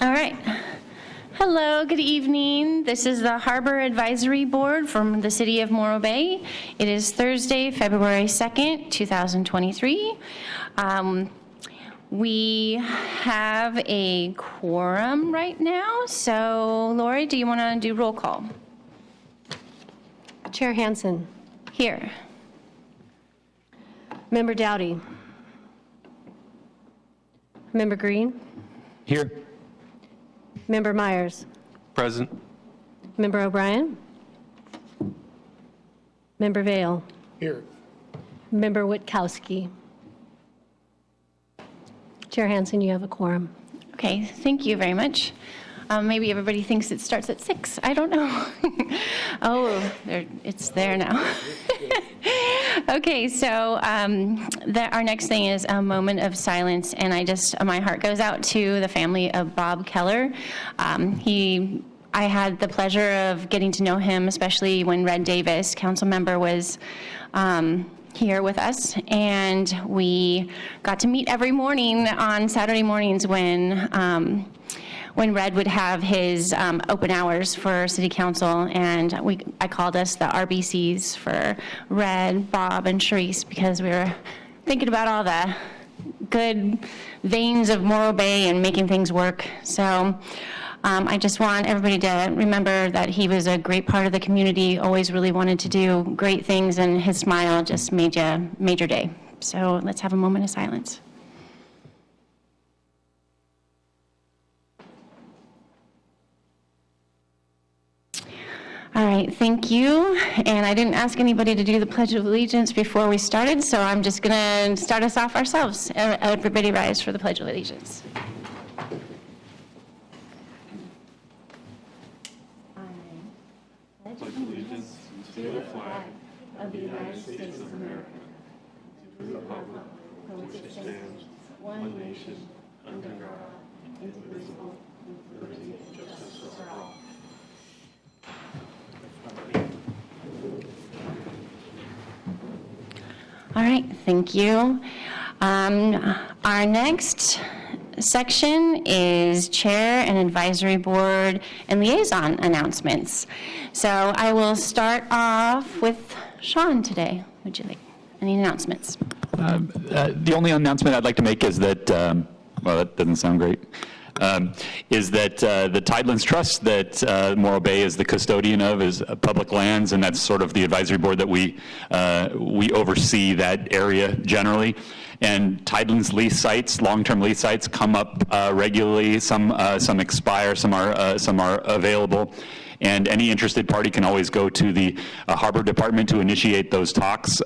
All right. Hello, good evening. This is the Harbor Advisory Board from the City of Morro Bay. It is Thursday, February 2nd, 2023. We have a quorum right now. So, Lori, do you want to do roll call? Chair Hansen. Here. Member Dowdy. Member Green. Here. Member Myers. Present. Member O'Brien. Member Vale. Here. Member Witkowski. Chair Hansen, you have a quorum. Okay, thank you very much. Maybe everybody thinks it starts at 6. I don't know. Oh, it's there now. Okay, so our next thing is a moment of silence, and my heart goes out to the family of Bob Keller. I had the pleasure of getting to know him, especially when Red Davis, council member, was here with us, and we got to meet every morning on Saturday mornings when Red would have his open hours for city council, and I called us the RBCs for Red, Bob, and Sharice, because we were thinking about all the good veins of Morro Bay and making things work. So I just want everybody to remember that he was a great part of the community, always really wanted to do great things, and his smile just made your day. So let's have a moment of silence. All right, thank you. And I didn't ask anybody to do the Pledge of Allegiance before we started, so I'm just going to start us off ourselves. Everybody rise for the Pledge of Allegiance. I pledge allegiance to the flag of the United States of America, to the republic for which it stands, one nation, under God, indivisible, with liberty and justice for all. All right, thank you. Our next section is Chair and Advisory Board and Liaison announcements. So I will start off with Sean today. Would you like any announcements? The only announcement I'd like to make is that, well, that doesn't sound great, is that the Tidelands Trust that Morro Bay is the custodian of is public lands, and that's sort of the advisory board that we oversee that area generally. And Tidelands lease sites, long-term lease sites, come up regularly. Some expire, some are available. And any interested party can always go to the Harbor Department to initiate those talks.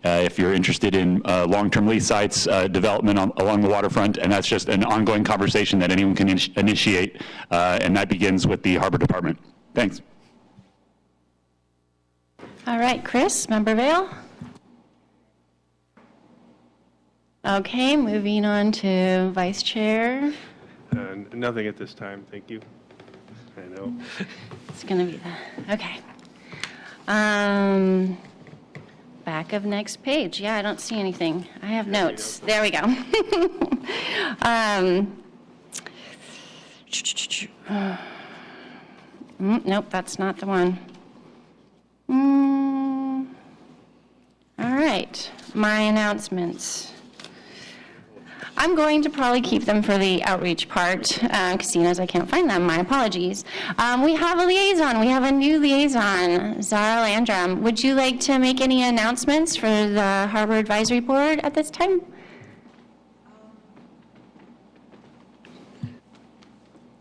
If you're interested in long-term lease sites, development along the waterfront, and that's just an ongoing conversation that anyone can initiate, and that begins with the Harbor Department. Thanks. All right, Chris, Member Vale. Okay, moving on to Vice Chair. Nothing at this time, thank you. I know. It's going to be the, okay. Back of next page. Yeah, I don't see anything. I have notes. There we go. Nope, that's not the one. All right, my announcements. I'm going to probably keep them for the outreach part, seeing as I can't find them. My apologies. We have a liaison. We have a new liaison, Zara Landrum. Would you like to make any announcements for the Harbor Advisory Board at this time?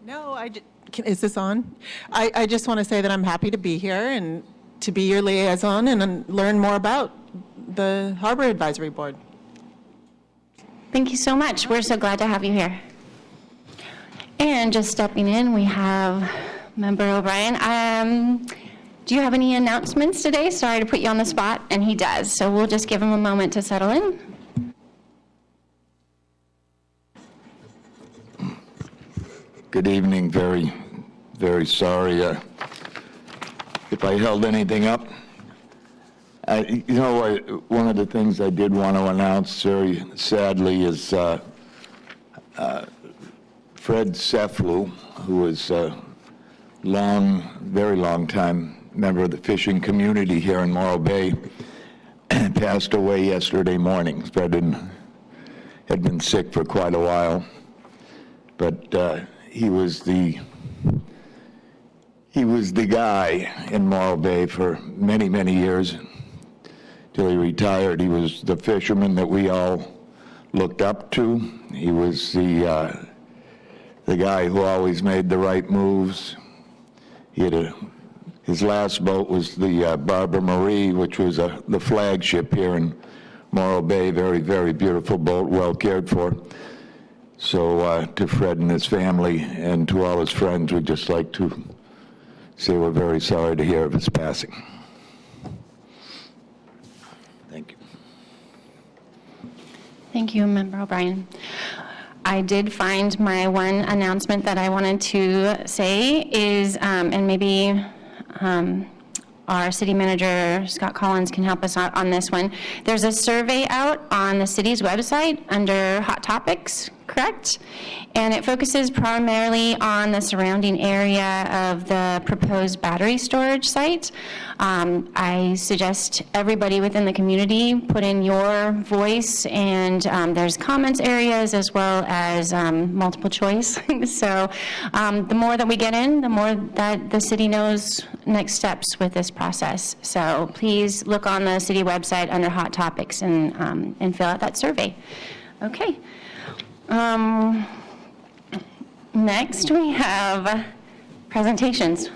No, is this on? I just want to say that I'm happy to be here and to be your liaison and learn more about the Harbor Advisory Board. Thank you so much. We're so glad to have you here. And just stepping in, we have Member O'Brien. Do you have any announcements today? Sorry to put you on the spot, and he does. So we'll just give him a moment to settle in. Good evening. Very, very sorry if I held anything up. One of the things I did want to announce very sadly is Fred Seflu, who was a very long time member of the fishing community here in Morro Bay, passed away yesterday morning. Fred had been sick for quite a while, but he was the guy in Morro Bay for many, many years till he retired. He was the fisherman that we all looked up to. He was the guy who always made the right moves. He had his last boat was the Barbara Marie, which was the flagship here in Morro Bay. Very, very beautiful boat, well cared for. So to Fred and his family and to all his friends, we'd just like to say we're very sorry to hear of his passing. Thank you. Thank you, Member O'Brien. I did find my one announcement that I wanted to say is, and maybe our city manager, Scott Collins, can help us out on this one. There's a survey out on the city's website under Hot Topics, correct? And it focuses primarily on the surrounding area of the proposed battery storage site. I suggest everybody within the community put in your voice, and there's comments areas as well as multiple choice. So the more that we get in, the more that the city knows next steps with this process. So please look on the city website under Hot Topics and fill out that survey. Okay. Next, we have presentations.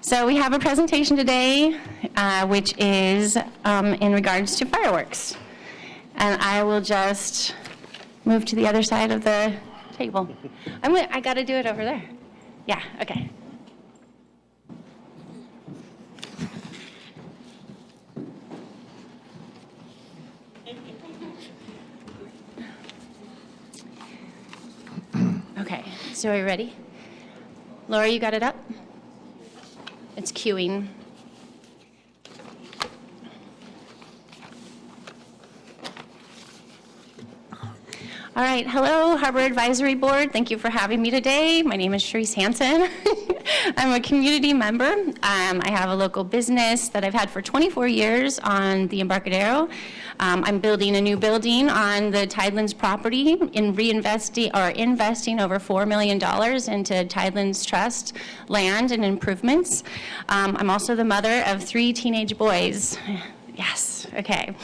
So we have a presentation today, which is in regards to fireworks. And I will just move to the other side of the table. I got to do it over there. Yeah, okay. Okay, so are you ready? Laura, you got it up? It's queuing. All right, hello, Harbor Advisory Board. Thank you for having me today. My name is Sharice Hansen. I'm a community member. I have a local business that I've had for 24 years on the Embarcadero. I'm building a new building on the Tidelands property investing over $4 million into Tidelands Trust land and improvements. I'm also the mother of 3 teenage boys. Yes, okay.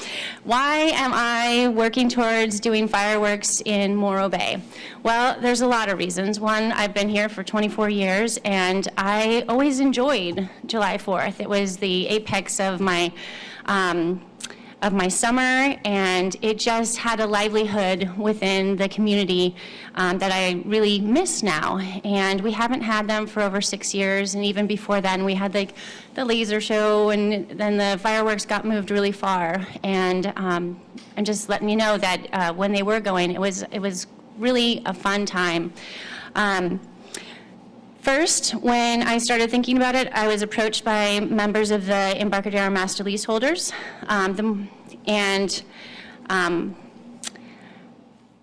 Why am I working towards doing fireworks in Morro Bay? Well, there's a lot of reasons. One, I've been here for 24 years, and I always enjoyed July 4th. It was the apex of my summer, and it just had a livelihood within the community that I really miss now. And we haven't had them for over 6 years, and even before then we had like the laser show, and then the fireworks got moved really far. And I'm just letting you know that when they were going, it was really a fun time. First, when I started thinking about it, I was approached by members of the Embarcadero Master Leaseholders,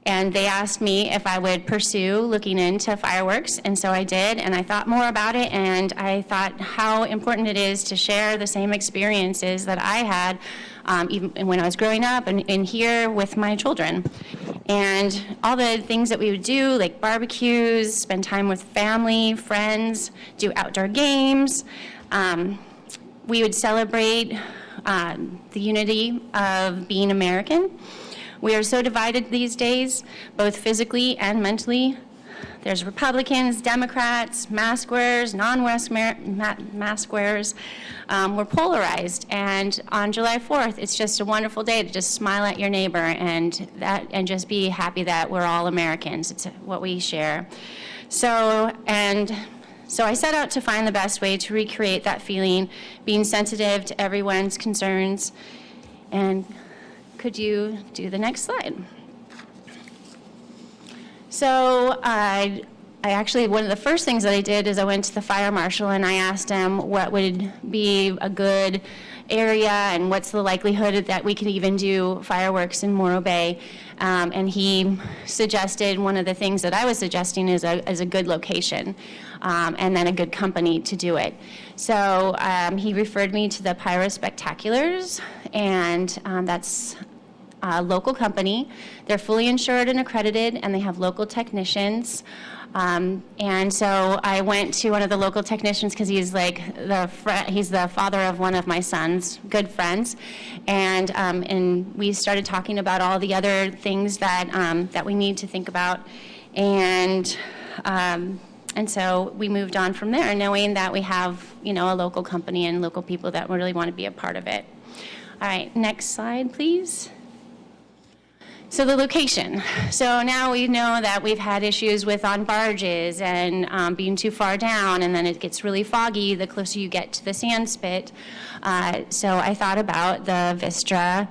and they asked me if I would pursue looking into fireworks, and so I did, and I thought more about it, and I thought how important it is to share the same experiences that I had even when I was growing up and here with my children. And all the things that we would do, like barbecues, spend time with family, friends, do outdoor games. We would celebrate the unity of being American. We are so divided these days, both physically and mentally. There's Republicans, Democrats, mask wearers, non-mask wearers. We're polarized, and on July 4th, it's just a wonderful day to just smile at your neighbor and just be happy that we're all Americans. It's what we share. So I set out to find the best way to recreate that feeling, being sensitive to everyone's concerns. And could you do the next slide? So one of the first things that I did is I went to the fire marshal and I asked him what would be a good area and what's the likelihood that we could even do fireworks in Morro Bay. And he suggested one of the things that I was suggesting is a good location and then a good company to do it. So he referred me to the Pyro Spectaculars, and that's a local company. They're fully insured and accredited, and they have local technicians. And so I went to one of the local technicians because he's like he's the father of one of my son's good friends, and we started talking about all the other things that we need to think about, and so we moved on from there, knowing that we have a local company and local people that really want to be a part of it. All right, next slide, please. So the location. So now we know that we've had issues with on barges and being too far down, and then it gets really foggy the closer you get to the sand spit. So I thought about the Vistra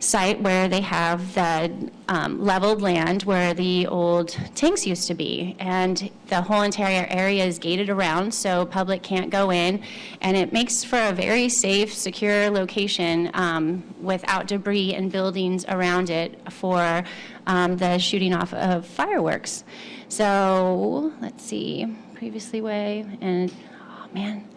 site where they have the leveled land where the old tanks used to be, and the whole entire area is gated around so public can't go in, and it makes for a very safe, secure location without debris and buildings around it for the shooting off of fireworks. So let's see, previously way, and oh man,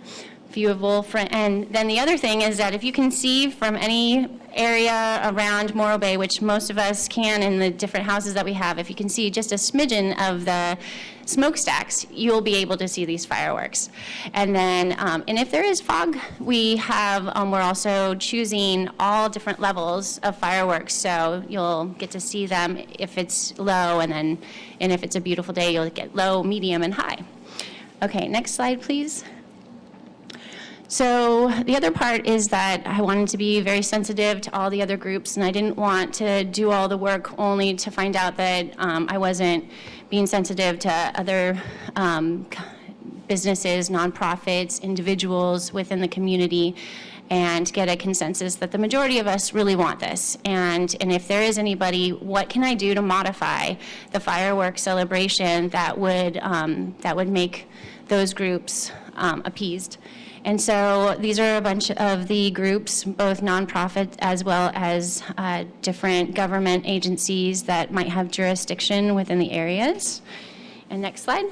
viewable. And then the other thing is that if you can see from any area around Morro Bay, which most of us can in the different houses that we have, if you can see just a smidgen of the smokestacks, you'll be able to see these fireworks. And then, and if there is fog, we're also choosing all different levels of fireworks, so you'll get to see them if it's low, and if it's a beautiful day, you'll get low, medium, and high. Okay, next slide, please. So the other part is that I wanted to be very sensitive to all the other groups, and I didn't want to do all the work only to find out that I wasn't being sensitive to other businesses, nonprofits, individuals within the community, and get a consensus that the majority of us really want this. And if there is anybody, what can I do to modify the fireworks celebration that would make those groups appeased? And so these are a bunch of the groups, both nonprofit as well as different government agencies that might have jurisdiction within the areas. And next slide.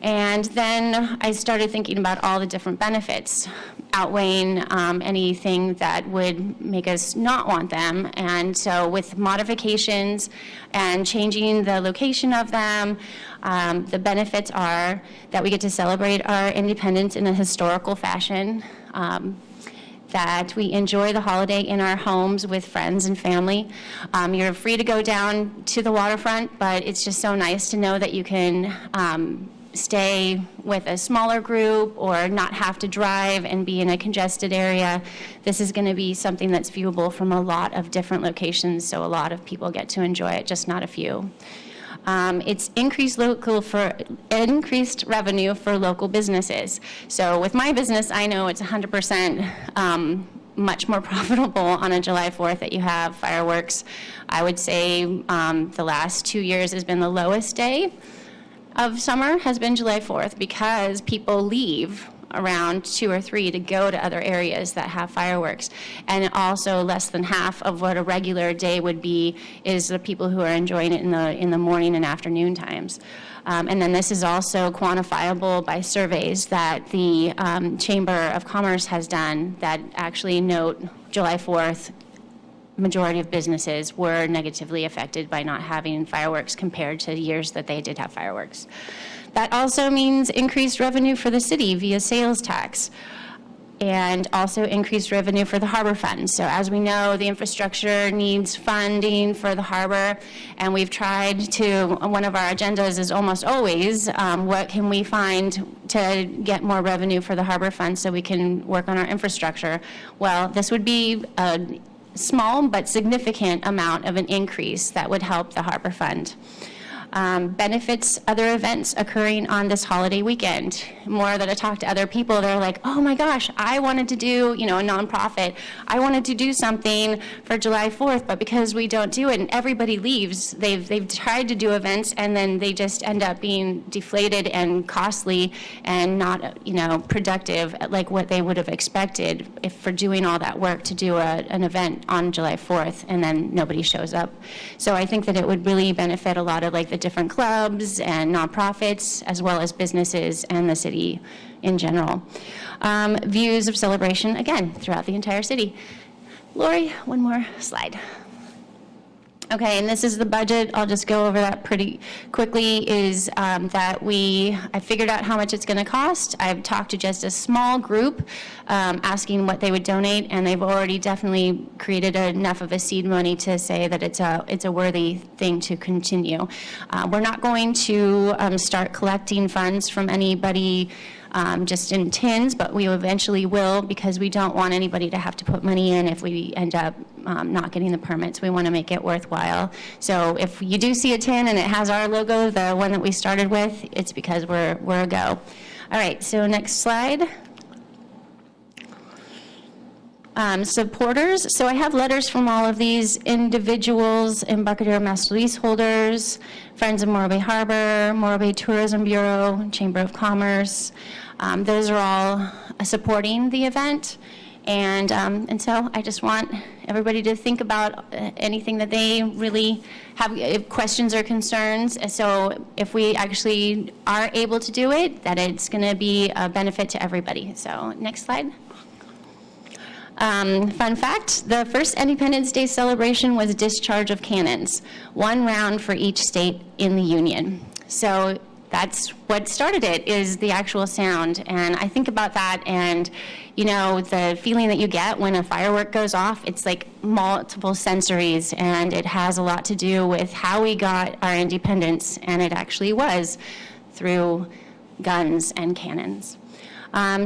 And then I started thinking about all the different benefits, outweighing anything that would make us not want them. And so with modifications and changing the location of them, the benefits are that we get to celebrate our independence in a historical fashion, that we enjoy the holiday in our homes with friends and family. You're free to go down to the waterfront, but it's just so nice to know that you can stay with a smaller group or not have to drive and be in a congested area. This is going to be something that's viewable from a lot of different locations, so a lot of people get to enjoy it, just not a few. It's increased revenue for local businesses. So with my business, I know it's 100% much more profitable on a July 4th that you have fireworks. I would say the last 2 years has been the lowest day of summer has been July 4th because people leave around 2 or 3 to go to other areas that have fireworks. And also less than half of what a regular day would be is the people who are enjoying it in the morning and afternoon times. And then this is also quantifiable by surveys that the Chamber of Commerce has done that actually note July 4th majority of businesses were negatively affected by not having fireworks compared to years that they did have fireworks. That also means increased revenue for the city via sales tax, and also increased revenue for the harbor fund. So as we know, the infrastructure needs funding for the harbor, and we've tried to, one of our agendas is almost always, what can we find to get more revenue for the harbor fund so we can work on our infrastructure? Well, this would be a small but significant amount of an increase that would help the harbor fund. benefits other events occurring on this holiday weekend. More that I talk to other people, they're like, oh my gosh, I wanted to do, a nonprofit. I wanted to do something for July 4th, but because we don't do it and everybody leaves, they've tried to do events and then they just end up being deflated and costly and not, productive like what they would have expected if for doing all that work to do an event on July 4th and then nobody shows up. So I think that it would really benefit a lot of like the different clubs and nonprofits as well as businesses and the city in general. Views of celebration, again, throughout the entire city. Lori, one more slide. Okay, and this is the budget. I'll just go over that pretty quickly, is that I figured out how much it's going to cost. I've talked to just a small group asking what they would donate, and they've already definitely created enough of a seed money to say that it's a worthy thing to continue. We're not going to start collecting funds from anybody just in tins, but we eventually will, because we don't want anybody to have to put money in if we end up not getting the permits. We want to make it worthwhile. So if you do see a tin and it has our logo, the one that we started with, it's because we're a go. All right, so next slide. Supporters. So I have letters from all of these individuals: Embarcadero Master Leaseholders, Friends of Morro Bay Harbor, Morro Bay Tourism Bureau, Chamber of Commerce. Those are all supporting the event. And so I just want everybody to think about anything that they really have questions or concerns. So if we actually are able to do it, that it's going to be a benefit to everybody. So next slide. Fun fact, the first Independence Day celebration was discharge of cannons, 1 round for each state in the Union. So that's what started it, is the actual sound. And I think about that and, the feeling that you get when a firework goes off, it's like multiple sensories, and it has a lot to do with how we got our independence, and it actually was through guns and cannons.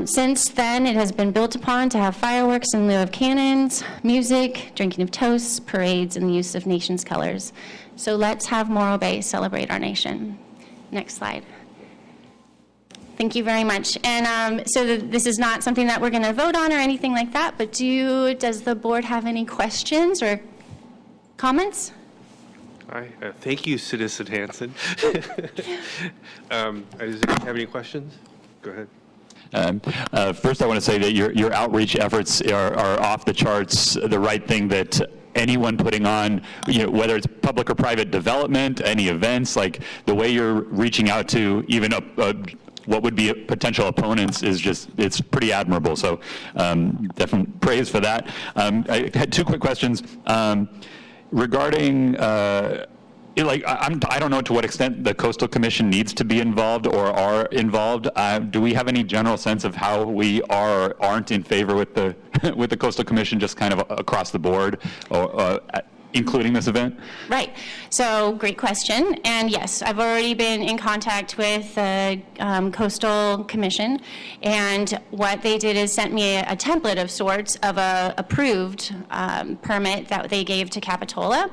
Since then, it has been built upon to have fireworks in lieu of cannons, music, drinking of toasts, parades, and the use of nation's colors. So let's have Morro Bay celebrate our nation. Next slide. Thank you very much. And this is not something that we're going to vote on or anything like that, but does the board have any questions or comments? Thank you, Citizen Hanson. Does anyone have any questions? Go ahead. First, I want to say that your outreach efforts are off the charts. The right thing that anyone putting on, whether it's public or private development, any events, like the way you're reaching out to even what would be potential opponents is it's pretty admirable. So definitely praise for that. I had 2 quick questions regarding I don't know to what extent the Coastal Commission needs to be involved or are involved. Do we have any general sense of how we are or aren't in favor with the with the Coastal Commission, just kind of across the board, or including this event? Right. So great question. And yes, I've already been in contact with the Coastal Commission, and what they did is sent me a template of sorts of a approved permit that they gave to Capitola.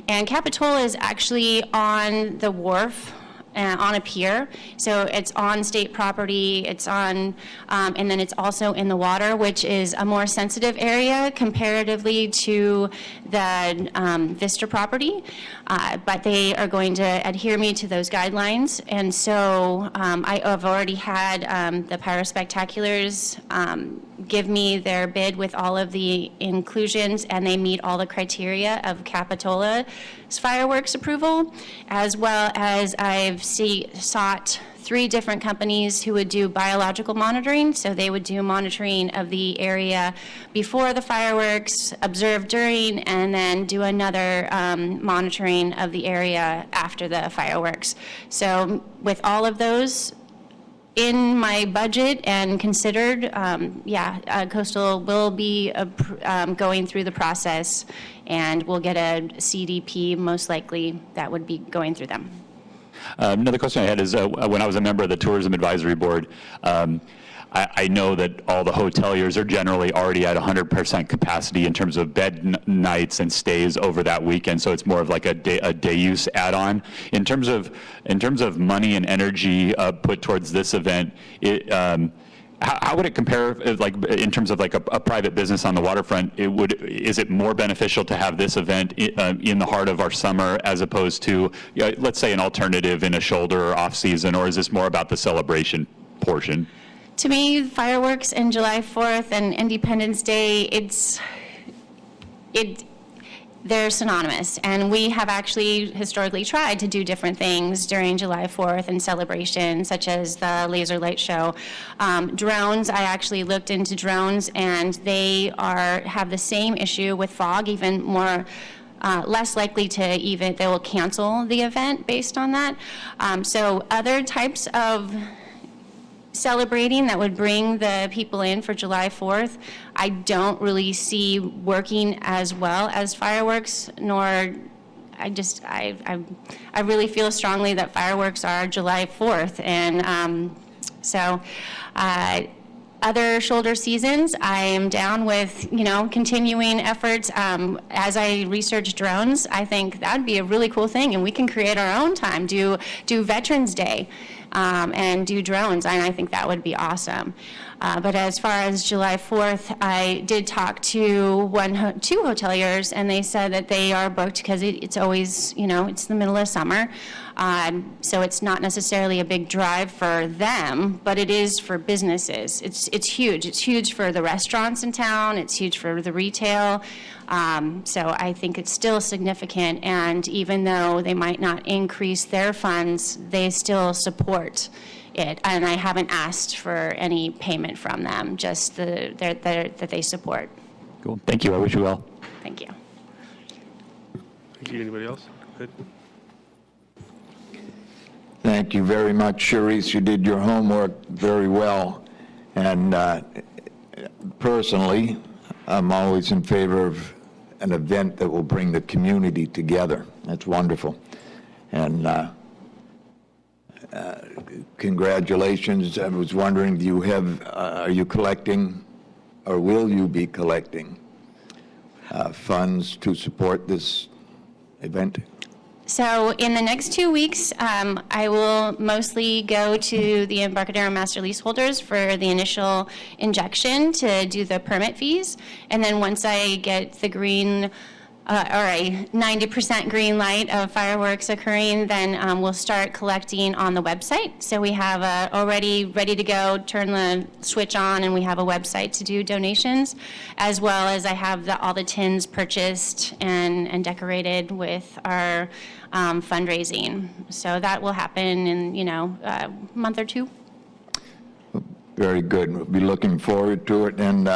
And Capitola is actually on the wharf, on a pier, so it's on state property, it's on, and then it's also in the water, which is a more sensitive area comparatively to the Vista property, but they are going to adhere me to those guidelines. And so I have already had the Pyrospectaculars give me their bid with all of the inclusions, and they meet all the criteria of Capitola's fireworks approval, as well as I've sought 3 different companies who would do biological monitoring. So they would do monitoring of the area before the fireworks, observe during, and then do another monitoring of the area after the fireworks. So with all of those in my budget and considered, Coastal will be going through the process, and we'll get a CDP most likely that would be going through them. Another question I had is when I was a member of the Tourism Advisory Board, I know that all the hoteliers are generally already at 100% capacity in terms of bed nights and stays over that weekend, so it's more of like a day use add-on. In terms of money and energy put towards this event, how would it compare, like in terms of like a private business on the waterfront? Is it more beneficial to have this event in the heart of our summer as opposed to, let's say, an alternative in a shoulder or off season, or is this more about the celebration portion? To me, fireworks and July 4th and Independence Day, they're synonymous, and we have actually historically tried to do different things during July 4th and celebrations, such as the laser light show. Drones, I actually looked into drones, and they have the same issue with fog, even more less likely they will cancel the event based on that. So other types of celebrating that would bring the people in for July 4th, I don't really see working as well as fireworks, nor I really feel strongly that fireworks are July 4th. And other shoulder seasons, I am down with, continuing efforts. As I research drones, I think that'd be a really cool thing, and we can create our own time, do Veterans Day. And do drones, and I think that would be awesome. But as far as July 4th, I did talk to two hoteliers, and they said that they are booked because it's always, it's the middle of summer. So it's not necessarily a big drive for them, but it is for businesses. It's huge. It's huge for the restaurants in town. It's huge for the retail. So I think it's still significant, and even though they might not increase their funds, they still support it. And I haven't asked for any payment from them, just that they support. Cool. Thank you. I wish you well. Thank you. Thank you. Anybody else? Good. Thank you very much, Charisse. You did your homework very well. And personally, I'm always in favor of an event that will bring the community together. That's wonderful. And congratulations. I was wondering, are you collecting, or will you be collecting funds to support this event? So in the next 2 weeks, I will mostly go to the Embarcadero master leaseholders for the initial injection to do the permit fees. And then once I get the green, or a 90% green light of fireworks occurring, then we'll start collecting on the website. So we have already ready to go, turn the switch on, and we have a website to do donations, as well as I have all the tins purchased and decorated with our fundraising. So that will happen in, a month or two. Very good. We'll be looking forward to it. And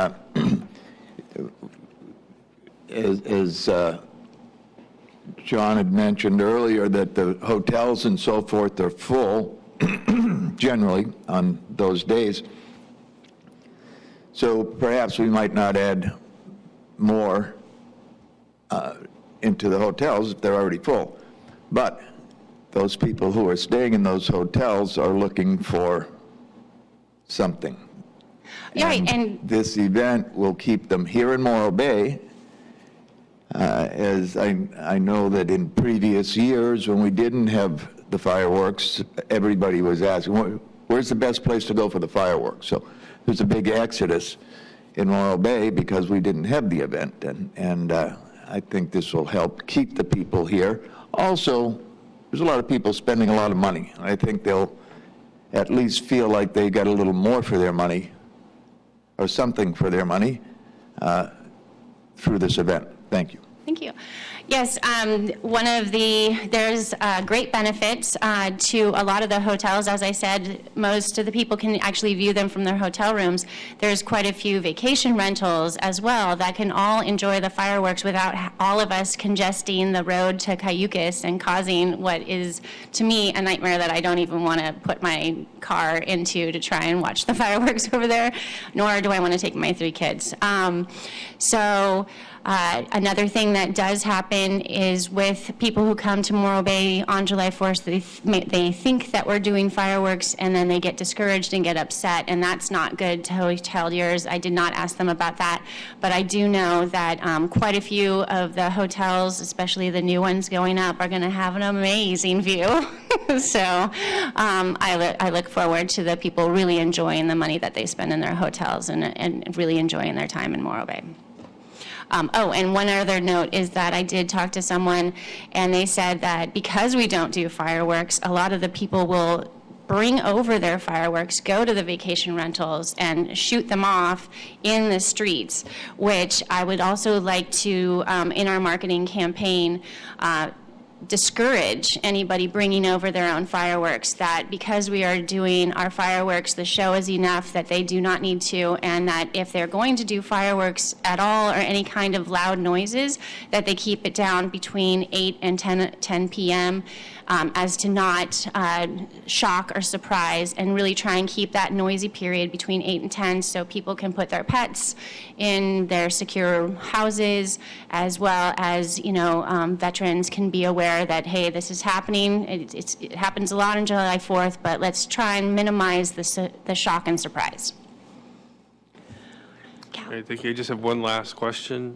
as John had mentioned earlier, that the hotels and so forth are full generally on those days. So perhaps we might not add more into the hotels if they're already full. But those people who are staying in those hotels are looking for something. Right, and this event will keep them here in Morro Bay. As I know that in previous years, when we didn't have the fireworks, everybody was asking, where's the best place to go for the fireworks? So there's a big exodus in Morro Bay because we didn't have the event, and I think this will help keep the people here. Also, there's a lot of people spending a lot of money. I think they'll at least feel like they got a little more for their money, or something for their money, through this event. Thank you. Thank you. Yes, there's great benefits to a lot of the hotels. As I said, most of the people can actually view them from their hotel rooms. There's quite a few vacation rentals as well that can all enjoy the fireworks without all of us congesting the road to Cayucas and causing what is, to me, a nightmare that I don't even want to put my car into to try and watch the fireworks over there, nor do I want to take my 3 kids. Another thing that does happen is with people who come to Morro Bay on July 4th, they think that we're doing fireworks, and then they get discouraged and get upset, and that's not good to hoteliers. I did not ask them about that, but I do know that quite a few of the hotels, especially the new ones going up, are going to have an amazing view. So I look forward to the people really enjoying the money that they spend in their hotels and really enjoying their time in Morro Bay. And one other note is that I did talk to someone, and they said that because we don't do fireworks, a lot of the people will bring over their fireworks, go to the vacation rentals, and shoot them off in the streets, which I would also like to, in our marketing campaign, discourage anybody bringing over their own fireworks, that because we are doing our fireworks, the show is enough that they do not need to, and that if they're going to do fireworks at all or any kind of loud noises, that they keep it down between 8 and 10 p.m. As to not shock or surprise, and really try and keep that noisy period between 8 and 10 so people can put their pets in their secure houses, as well as, veterans can be aware that, hey, this is happening. It happens a lot on July 4th, but let's try and minimize the shock and surprise. I think I just have one last question.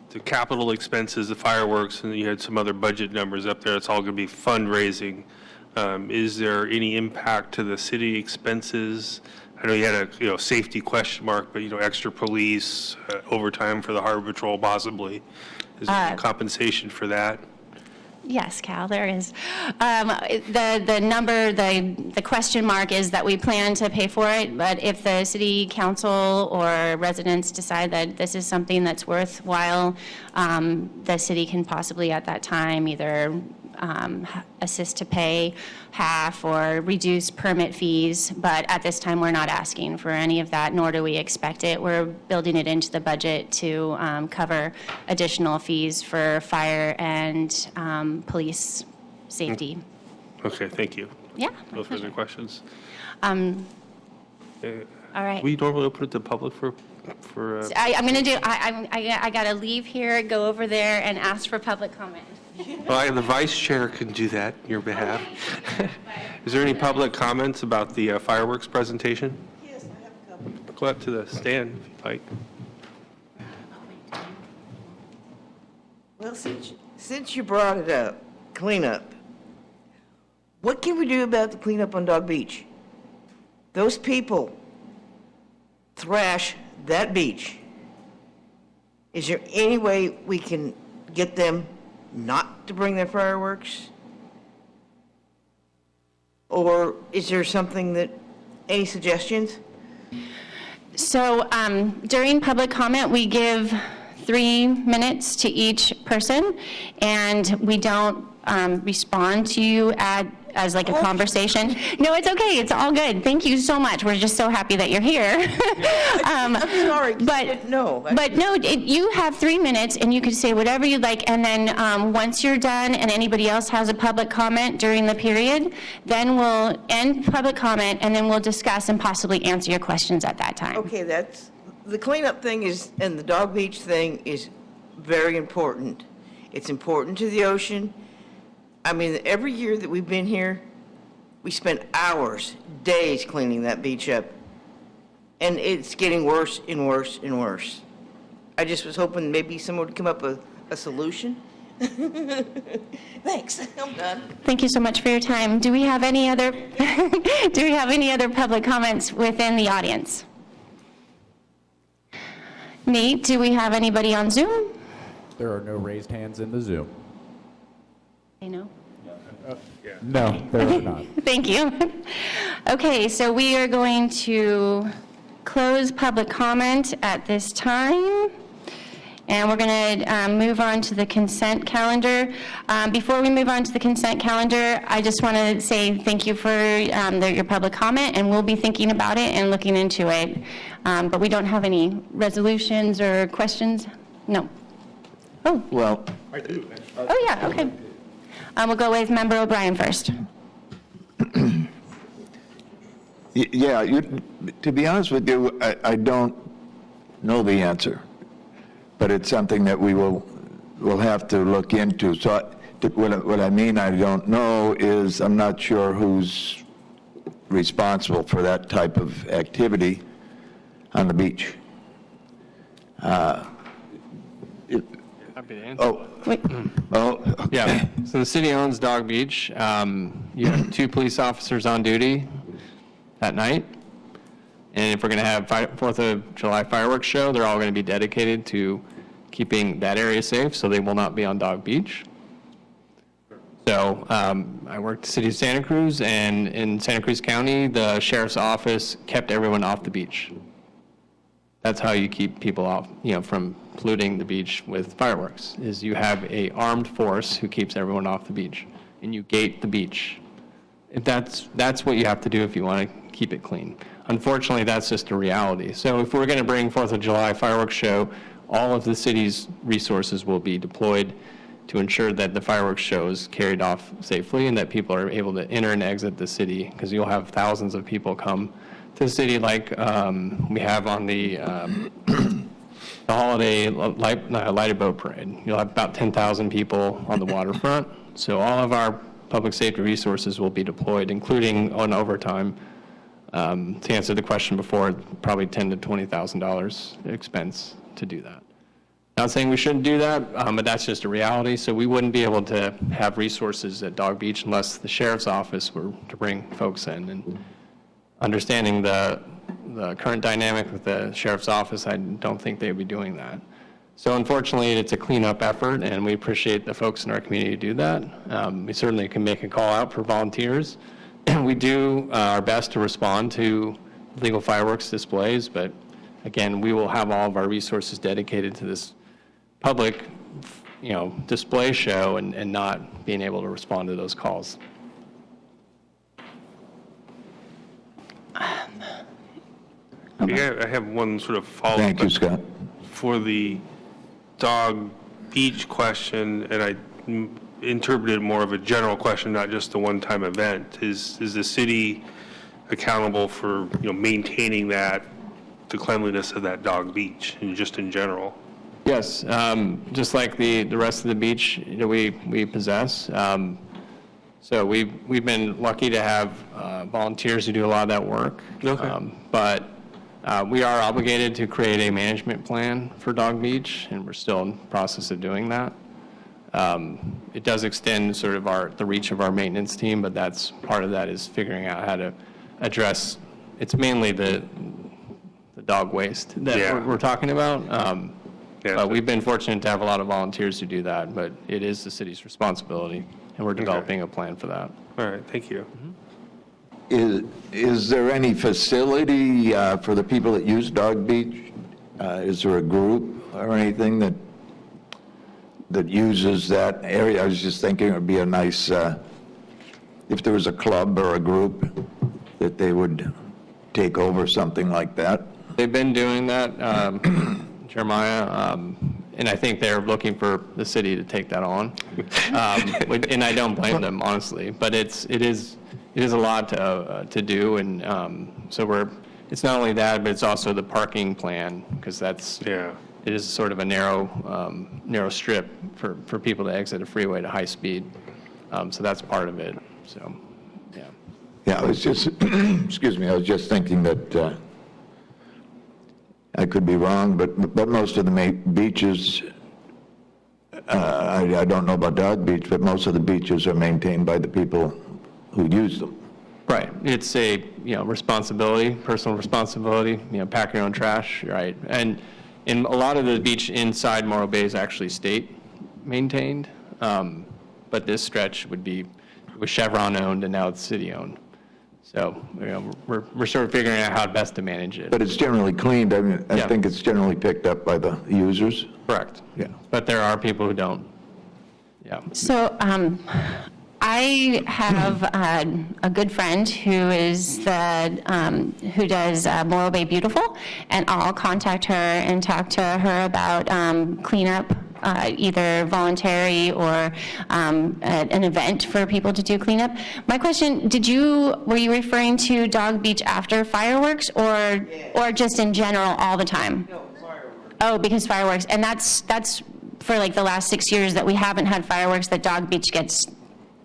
The capital expenses, the fireworks, and you had some other budget numbers up there. It's all going to be fundraising. Is there any impact to the city expenses? I know you had a safety question mark, but extra police, overtime for the harbor patrol possibly. Is there any compensation for that? Yes, Cal, there is. The number, the question mark is that we plan to pay for it, but if the city council or residents decide that this is something that's worthwhile, the city can possibly at that time either assist to pay half or reduce permit fees, but at this time we're not asking for any of that, nor do we expect it. We're building it into the budget to cover additional fees for fire and police safety. Okay, thank you. Yeah. No further questions. All right. We normally open it to public for I'm going to do, I got to leave here, go over there, and ask for public comment. well, the vice chair can do that on your behalf. Is there any public comments about the fireworks presentation? Yes, I have a couple. Go up to the stand if you'd like. Well, since you brought it up, cleanup, what can we do about the cleanup on Dog Beach? Those people thrash that beach. Is there any way we can get them not to bring their fireworks? Or is there something any suggestions? So during public comment, we give 3 minutes to each person, and we don't respond to you as like a conversation. No, it's okay. It's all good. Thank you so much. We're just so happy that you're here. I'm sorry, I didn't know. But no, you have 3 minutes, and you can say whatever you'd like, and then once you're done and anybody else has a public comment during the period, then we'll end public comment, and then we'll discuss and possibly answer your questions at that time. Okay, the cleanup thing and the Dog Beach thing is very important. It's important to the ocean. I mean, every year that we've been here, we spend hours, days cleaning that beach up. And it's getting worse and worse and worse. I just was hoping maybe someone would come up with a solution. Thanks, I'm done. Thank you so much for your time. Do we have any other public comments within the audience? Nate, do we have anybody on Zoom? There are no raised hands in the Zoom. No. No, there are not. Thank you. Okay, so we are going to close public comment at this time, and we're going to move on to the consent calendar. Before we move on to the consent calendar, I just want to say thank you for your public comment, and we'll be thinking about it and looking into it. But we don't have any resolutions or questions? No. Oh. Well, Oh, yeah, okay. We'll go with Member O'Brien first. yeah, to be honest with you, I don't know the answer. but it's something that we'll have to look into. So what I mean, I don't know, is I'm not sure who's responsible for that type of activity on the beach. Happy to answer. Oh, Wait, okay. Yeah, so the city owns Dog Beach. You have 2 police officers on duty at night. And if we're going to have 4th of July fireworks show, they're all going to be dedicated to keeping that area safe, so they will not be on Dog Beach. So I worked the city of Santa Cruz, and in Santa Cruz County, the sheriff's office kept everyone off the beach. That's how you keep people off, from polluting the beach with fireworks, is you have a armed force who keeps everyone off the beach, and you gate the beach. If that's what you have to do if you want to keep it clean. Unfortunately, that's just a reality. So if we're going to bring 4th of July fireworks show, all of the city's resources will be deployed to ensure that the fireworks show is carried off safely and that people are able to enter and exit the city, because you'll have thousands of people come to the city like we have on the holiday lighted boat parade. You'll have about 10,000 people on the waterfront. So all of our public safety resources will be deployed, including on overtime. To answer the question before, probably $10,000 to $20,000 expense to do that. Not saying we shouldn't do that, but that's just a reality. So we wouldn't be able to have resources at Dog Beach unless the sheriff's office were to bring folks in. And understanding the current dynamic with the sheriff's office, I don't think they'd be doing that. So unfortunately, it's a cleanup effort, and we appreciate the folks in our community who do that. We certainly can make a call out for volunteers. We do our best to respond to legal fireworks displays, but again, we will have all of our resources dedicated to this public, display show and not being able to respond to those calls. Yeah, I have one sort of follow-up. Thank you, Scott. For the Dog Beach question, and I interpreted more of a general question, not just a one-time event. Is the city accountable for, maintaining the cleanliness of that Dog Beach, and just in general? Yes, just like the rest of the beach we possess. So we've been lucky to have volunteers who do a lot of that work. Okay. But we are obligated to create a management plan for Dog Beach, and we're still in the process of doing that. It does extend sort of the reach of our maintenance team, but that's part of that is figuring out how to address. It's mainly the dog waste that we're talking about. But we've been fortunate to have a lot of volunteers who do that, but it is the city's responsibility, and we're developing a plan for that. All right, thank you. Is there any facility for the people that use Dog Beach? Is there a group or anything that uses that area? I was just thinking it would be a nice, if there was a club or a group, that they would take over something like that. They've been doing that, Jeremiah, and I think they're looking for the city to take that on. And I don't blame them, honestly, but it is a lot to do, and so it's not only that, but it's also the parking plan, because it is sort of a narrow strip for people to exit a freeway to high speed. So that's part of it. So, yeah. Yeah, I was just, excuse me, I was just thinking that, I could be wrong, but most of the beaches, I don't know about Dog Beach, but most of the beaches are maintained by the people who use them. Right. It's a, responsibility, personal responsibility, pack your own trash, right? And a lot of the beach inside Morro Bay is actually state maintained, but this stretch was Chevron owned and now it's city owned. So, we're sort of figuring out how best to manage it. But it's generally cleaned. I mean, I think it's generally picked up by the users. Correct. Yeah. But there are people who don't. Yeah. So I have a good friend who does Morro Bay Beautiful, and I'll contact her and talk to her about cleanup, either voluntary or an event for people to do cleanup. My question, were you referring to Dog Beach after fireworks or just in general all the time? No, fireworks. Oh, because fireworks, and that's for like the last 6 years that we haven't had fireworks, that Dog Beach gets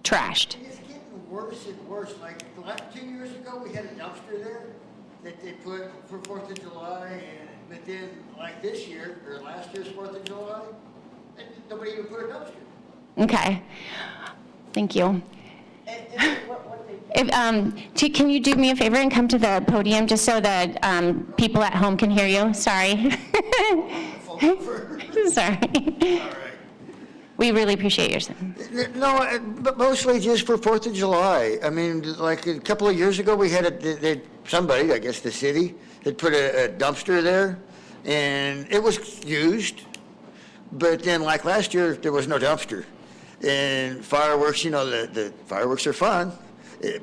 trashed. It's getting worse and worse. Like, the last 2 years ago, we had a dumpster there that they put for 4th of July, but then, like this year, or last year's 4th of July, nobody even put a dumpster. Okay, thank you. Can you do me a favor and come to the podium just so that people at home can hear you? Sorry. Sorry. All right. We really appreciate your. No, but mostly just for 4th of July. I mean, like a couple of years ago, we had somebody, I guess the city, had put a dumpster there, and it was used. But then, like last year, there was no dumpster. And fireworks, you know, the fireworks are fun.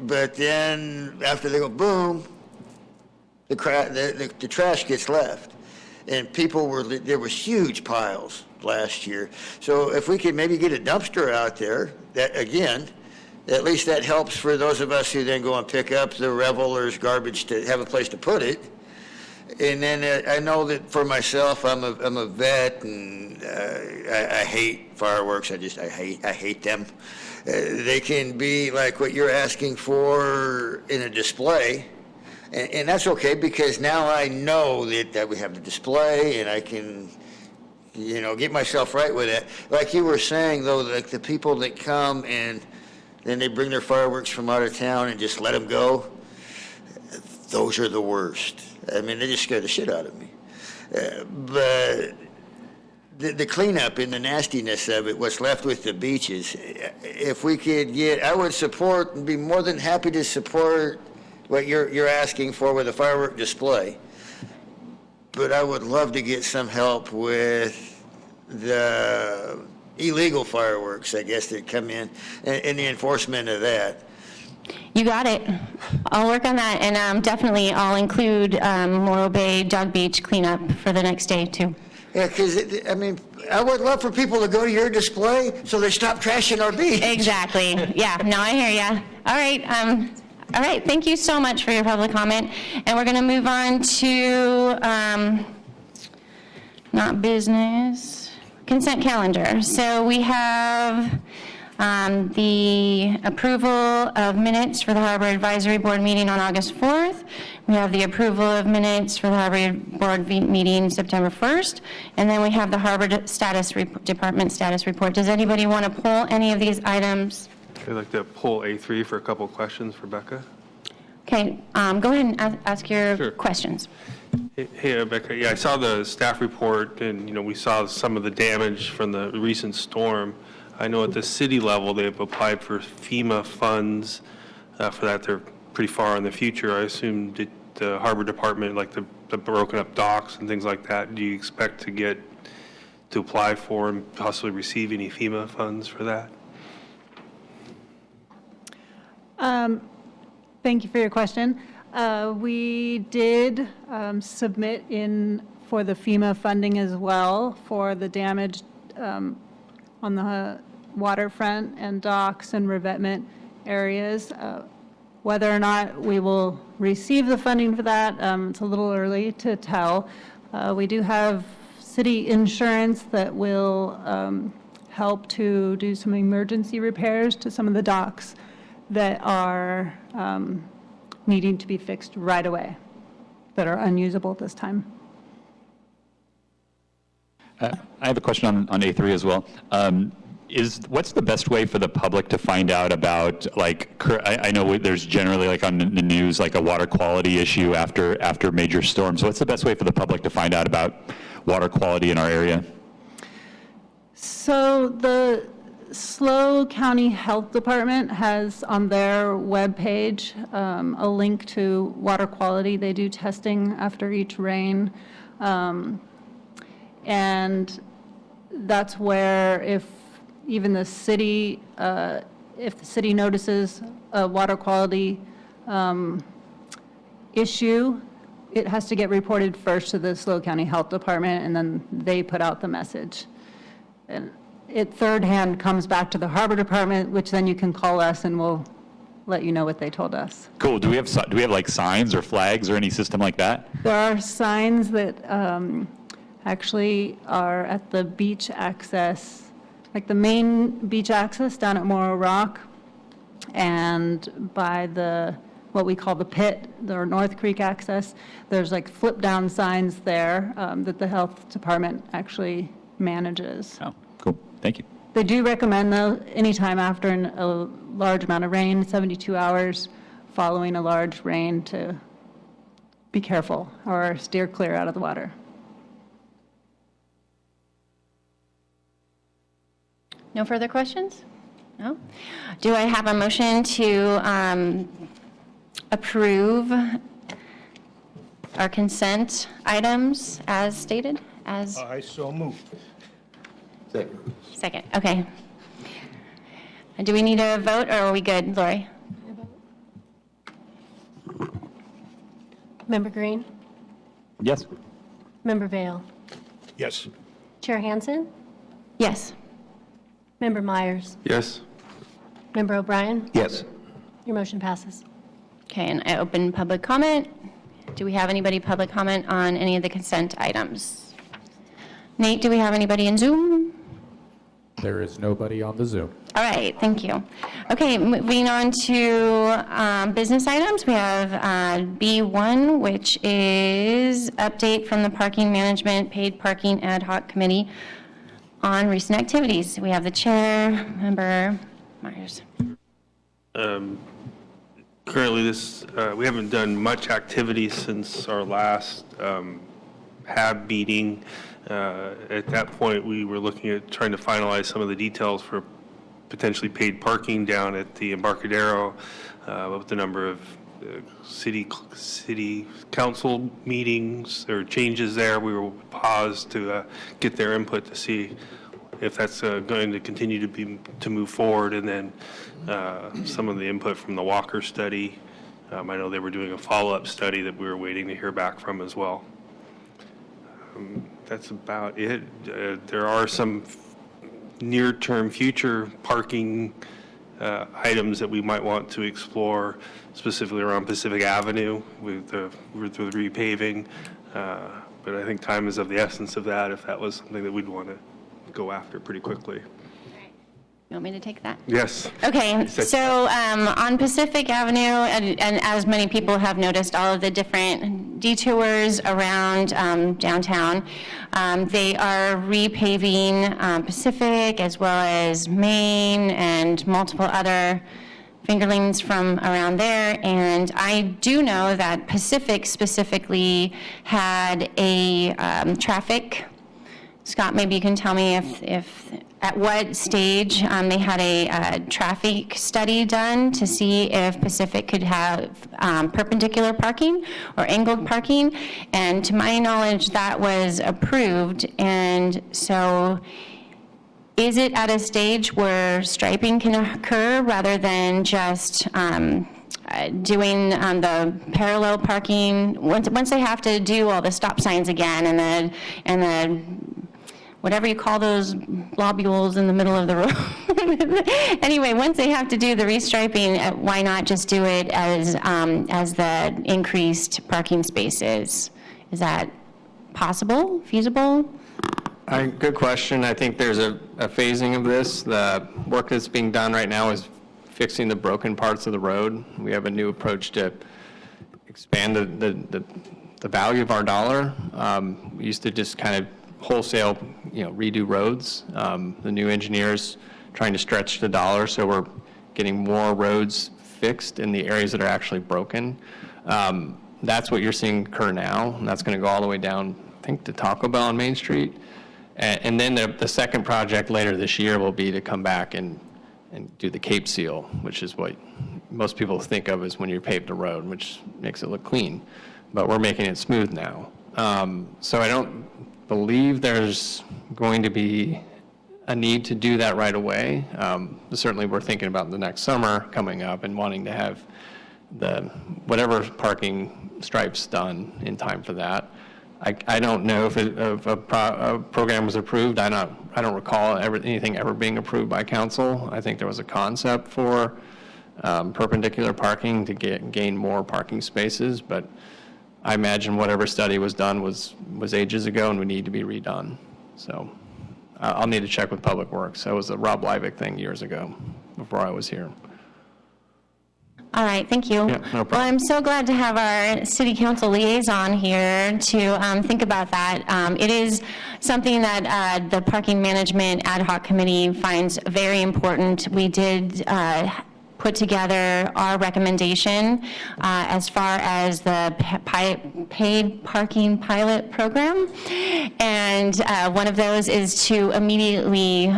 But then after they go boom, the trash gets left. And there was huge piles last year. So if we could maybe get a dumpster out there, that again, at least that helps for those of us who then go and pick up the revelers' garbage to have a place to put it. And then I know that for myself, I'm a vet, and I hate fireworks. I hate them. They can be like what you're asking for in a display, and that's okay, because now I know that we have the display, and I can, you know, get myself right with it. Like you were saying, though, like the people that come and then they bring their fireworks from out of town and just let them go, those are the worst. I mean, they just scare the shit out of me. But the cleanup and the nastiness of it, what's left with the beaches, if we could I would support and be more than happy to support what you're asking for with a firework display. But I would love to get some help with the illegal fireworks, I guess, that come in, and the enforcement of that. You got it. I'll work on that, and definitely I'll include Morro Bay Dog Beach cleanup for the next day too. Yeah, because, I mean, I would love for people to go to your display so they stop trashing our beach. Exactly. Yeah, no, I hear ya. All right, thank you so much for your public comment. And we're going to move on to, not business, consent calendar. So we have the approval of minutes for the Harbor Advisory Board meeting on August 4th. We have the approval of minutes for the Harbor Board meeting September 1st. And then we have the Harbor Department status report. Does anybody want to pull any of these items? I'd like to pull A3 for a couple questions for Becca. Okay, go ahead and ask your Sure. questions. Hey, Becca. Yeah, I saw the staff report, and, you know, we saw some of the damage from the recent storm. I know at the city level, they've applied for FEMA funds for that. They're pretty far in the future. I assume that the Harbor Department, like the broken up docks and things like that, do you expect to apply for and possibly receive any FEMA funds for that? Thank you for your question. We did submit in for the FEMA funding as well for the damage on the waterfront and docks and revetment areas. Whether or not we will receive the funding for that, it's a little early to tell. We do have city insurance that will help to do some emergency repairs to some of the docks that are needing to be fixed right away, that are unusable at this time. I have a question on A3 as well. What's the best way for the public to find out about, like, I know there's generally, like, on the news, like a water quality issue after major storms. So what's the best way for the public to find out about water quality in our area? So the SLO County Health Department has on their webpage a link to water quality. They do testing after each rain. And that's where if even the city, if the city notices a water quality issue, it has to get reported first to the SLO County Health Department, and then they put out the message. And it third hand comes back to the Harbor Department, which then you can call us and we'll let you know what they told us. Cool. Do we have like signs or flags or any system like that? There are signs that actually are at the beach access, like the main beach access down at Morro Rock, and by what we call the pit, or North Creek access. There's like flip-down signs there that the health department actually manages. Oh, cool. Thank you. They do recommend, though, anytime after a large amount of rain, 72 hours following a large rain, to be careful or steer clear out of the water. No further questions? No? Do I have a motion to approve our consent items as stated? As I so move. second, okay. Do we need a vote, or are we good, Lori? Member Green? Yes. Member Vale? Yes. Chair Hansen? Yes. Member Myers? Yes? Member O'Brien? Yes. Your motion passes. Okay, and I open public comment. Do we have anybody public comment on any of the consent items? Nate, do we have anybody in Zoom? There is nobody on the Zoom. All right, thank you. Okay, moving on to business items. We have B1, which is update from the Parking Management Paid Parking Ad Hoc Committee on recent activities. We have the chair, Member Myers. Currently, we haven't done much activity since our last HAB meeting. At that point, we were looking at trying to finalize some of the details for potentially paid parking down at the Embarcadero, with the number of city council meetings or changes there. We were paused to get their input to see if that's going to continue to move forward, and then some of the input from the Walker study. I know they were doing a follow-up study that we were waiting to hear back from as well. That's about it. There are some near-term future parking items that we might want to explore, specifically around Pacific Avenue with the repaving. But I think time is of the essence of that, if that was something that we'd want to go after pretty quickly. You want me to take that? Yes. Okay, so on Pacific Avenue, and as many people have noticed, all of the different detours around downtown, they are repaving Pacific as well as Main and multiple other fingerlings from around there. And I do know that Pacific specifically had a traffic. Scott, maybe you can tell me if at what stage they had a traffic study done to see if Pacific could have perpendicular parking or angled parking. And to my knowledge, that was approved. And so is it at a stage where striping can occur rather than just doing the parallel parking? Once they have to do all the stop signs again and the whatever you call those globules in the middle of the road. Anyway, once they have to do the restriping, why not just do it as the increased parking spaces? Is that possible, feasible? Good question. I think there's a phasing of this. The work that's being done right now is fixing the broken parts of the road. We have a new approach to expand the value of our dollar. We used to just kind of wholesale, redo roads. The new engineers trying to stretch the dollar, so we're getting more roads fixed in the areas that are actually broken. That's what you're seeing occur now, and that's going to go all the way down, I think, to Taco Bell on Main Street. And then the second project later this year will be to come back and do the Cape Seal, which is what most people think of as when you pave the road, which makes it look clean. But we're making it smooth now. So I don't believe there's going to be a need to do that right away. Certainly we're thinking about the next summer coming up and wanting to have whatever parking stripes done in time for that. I don't know if a program was approved. I don't recall anything ever being approved by council. I think there was a concept for perpendicular parking to gain more parking spaces, but I imagine whatever study was done was ages ago and would need to be redone. So I'll need to check with Public Works. That was a Rob Livick thing years ago, before I was here. All right, thank you. Yeah, no problem. Well, I'm so glad to have our city council liaison here to think about that. It is something that the parking management ad hoc committee finds very important. We did put together our recommendation as far as the paid parking pilot program. And one of those is to immediately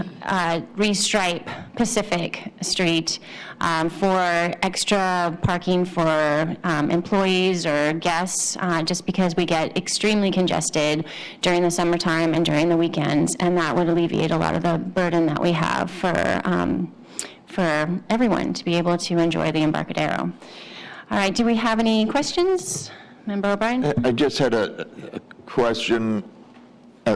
restripe Pacific Street for extra parking for employees or guests, just because we get extremely congested during the summertime and during the weekends, and that would alleviate a lot of the burden that we have for everyone to be able to enjoy the Embarcadero. All right, do we have any questions? Member O'Brien? I just had a question.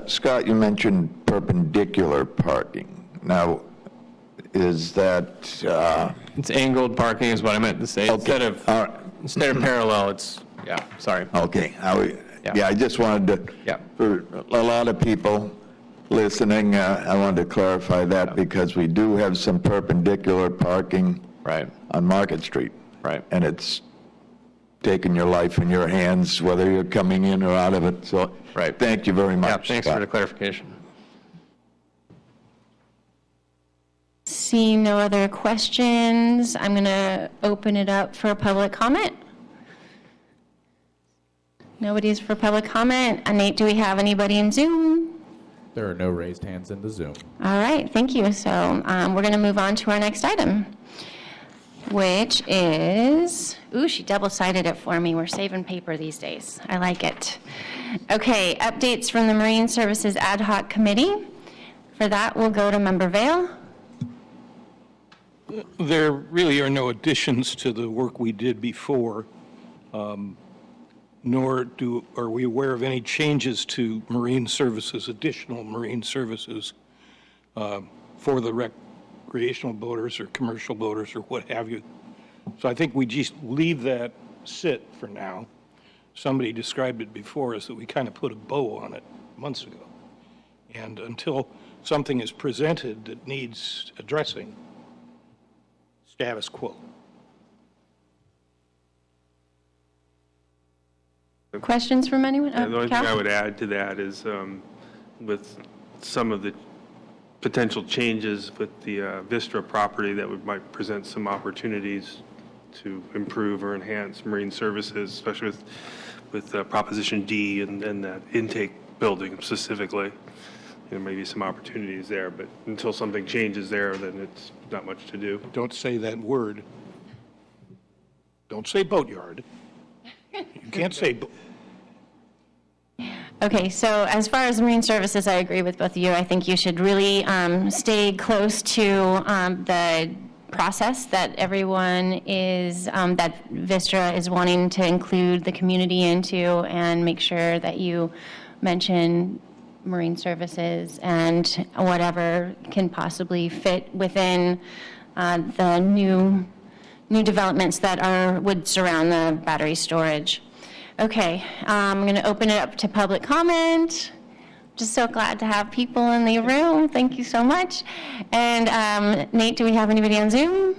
Scott, you mentioned perpendicular parking. Now, is that... It's angled parking is what I meant to say. Okay. Instead of parallel, it's, yeah, sorry. Okay. Yeah. Yeah, I just wanted to, Yeah. for a lot of people listening, I wanted to clarify that because we do have some perpendicular parking Right. on Market Street. Right. And it's taking your life in your hands, whether you're coming in or out of it. So Right. thank you very Yeah, much, thanks for Scott. the clarification. Seeing no other questions, I'm going to open it up for public comment. Nobody's for public comment. Nate, do we have anybody in Zoom? There are no raised hands in the Zoom. All right, thank you. So we're going to move on to our next item, which is, ooh, she double-sided it for me. We're saving paper these days. I like it. Okay, updates from the Marine Services Ad Hoc Committee. For that, we'll go to Member Vale. There really are no additions to the work we did before, nor are we aware of any changes to marine services, additional marine services for the recreational boaters or commercial boaters or what have you. So I think we just leave that sit for now. Somebody described it before as that we kind of put a bow on it months ago. And until something is presented that needs addressing, status quo. Questions from anyone? The only thing Cal? I would add to that is with some of the potential changes with the Vistra property that might present some opportunities to improve or enhance marine services, especially with Proposition D and that intake building specifically. There may be some opportunities there, but until something changes there, then it's not much to do. Don't say that word. Don't say boatyard. You can't say, Okay, so as far as Marine Services, I agree with both of you. I think you should really stay close to the process that everyone is, that Vistra is wanting to include the community into, and make sure that you mention Marine Services and whatever can possibly fit within the new developments that would surround the battery storage. Okay, I'm going to open it up to public comment. Just so glad to have people in the room. Thank you so much. And Nate, do we have anybody on Zoom?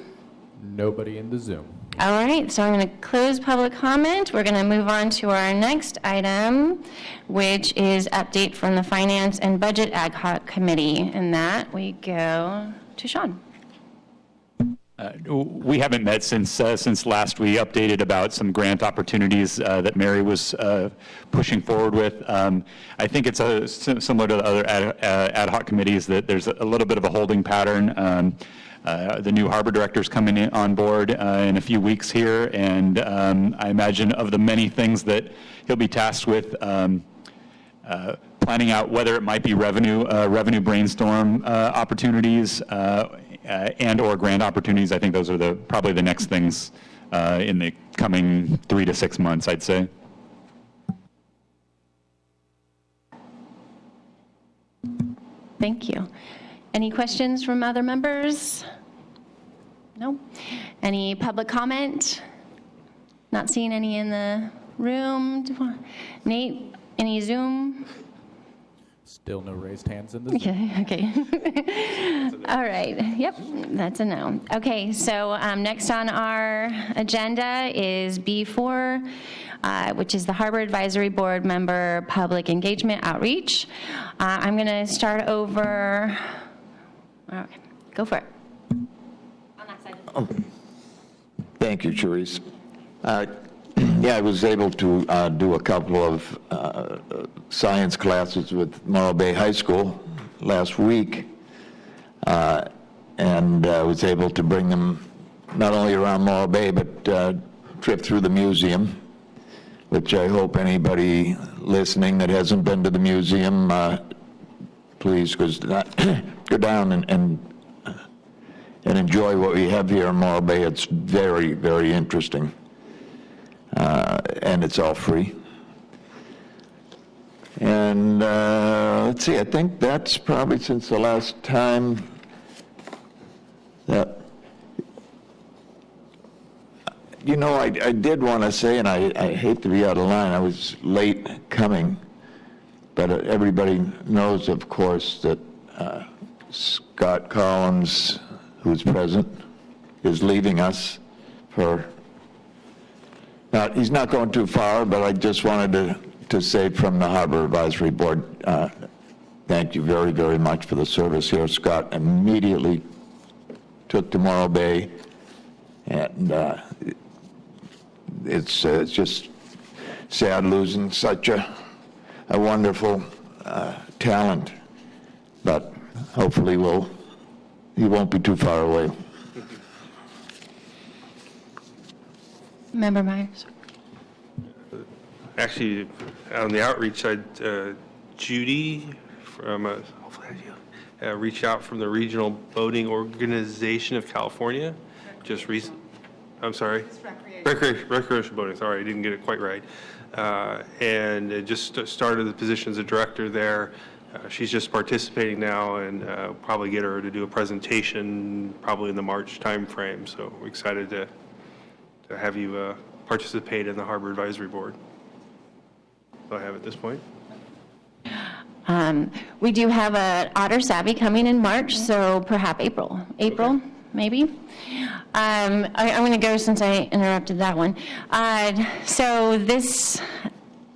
Nobody in the Zoom. All right, so I'm going to close public comment. We're going to move on to our next item, which is update from the Finance and Budget Ad Hoc Committee. And that we go to Sean. We haven't met since last we updated about some grant opportunities that Mary was pushing forward with. I think it's similar to the other ad hoc committees that there's a little bit of a holding pattern. The new harbor director's coming on board in a few weeks here, and I imagine of the many things that he'll be tasked with, planning out whether it might be revenue brainstorm opportunities and or grant opportunities. I think those are probably the next things in the coming 3 to 6 months, I'd say. Thank you. Any questions from other members? No? Any public comment? Not seeing any in the room? Nate, any Zoom? Still no raised hands in the Zoom. Okay. All right. Yep, that's a no. Okay, so next on our agenda is B4, which is the Harbor Advisory Board member public engagement outreach. I'm going to start over. Okay, go for it. On that side. Thank you, Charisse. Yeah, I was able to do a couple of science classes with Morro Bay High School last week, and was able to bring them not only around Morro Bay, but trip through the museum, which I hope anybody listening that hasn't been to the museum, please go down and enjoy what we have here in Morro Bay. It's very, very interesting. And it's all free. And let's see, I think that's probably since the last time that, you know, I did want to say, and I hate to be out of line, I was late coming, but everybody knows, of course, that Scott Collins, who's present, is leaving us for... he's not going too far, but I just wanted to say from the Harbor Advisory Board, thank you very, very much for the service here. Scott immediately took to Morro Bay, and it's just sad losing such a wonderful talent, but hopefully he won't be too far away. Member Myers. Actually, on the outreach side, Judy from, hopefully reached out from the Regional Boating Organization of California, just recent. I'm sorry? Recreation boating, sorry, I didn't get it quite right. And just started the position as a director there. She's just participating now, and probably get her to do a presentation probably in the March timeframe. So we're excited to have you participate in the Harbor Advisory Board. So I have at this point. We do have a Otter Savvy coming in March, so perhaps April, okay. Maybe. I'm going to go since I interrupted that one. So this,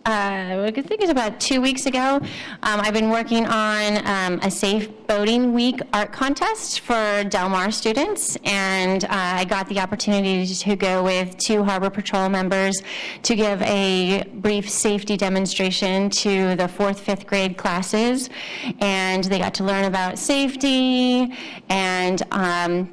I think it's about 2 weeks ago, I've been working on a Safe Boating Week art contest for Del Mar students, and I got the opportunity to go with 2 Harbor Patrol members to give a brief safety demonstration to the 4th, 5th grade classes, and they got to learn about safety, and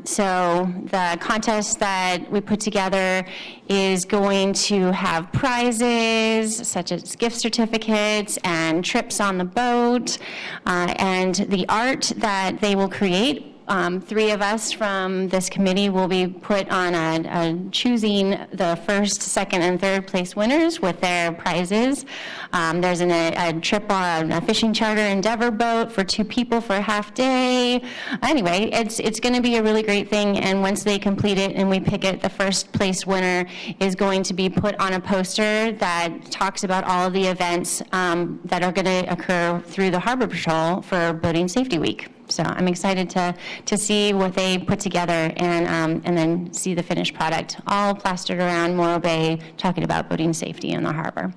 so the contest that we put together is going to have prizes such as gift certificates and trips on the boat, and the art that they will create. 3 of us from this committee will be put on choosing the 1st, 2nd, and 3rd place winners with their prizes. There's a trip on a fishing charter Endeavor boat for 2 people for a half day. Anyway, it's going to be a really great thing, and once they complete it and we pick it, the 1st place winner is going to be put on a poster that talks about all of the events that are going to occur through the Harbor Patrol for Boating Safety Week. So I'm excited to see what they put together and then see the finished product, all plastered around Morro Bay, talking about boating safety in the harbor.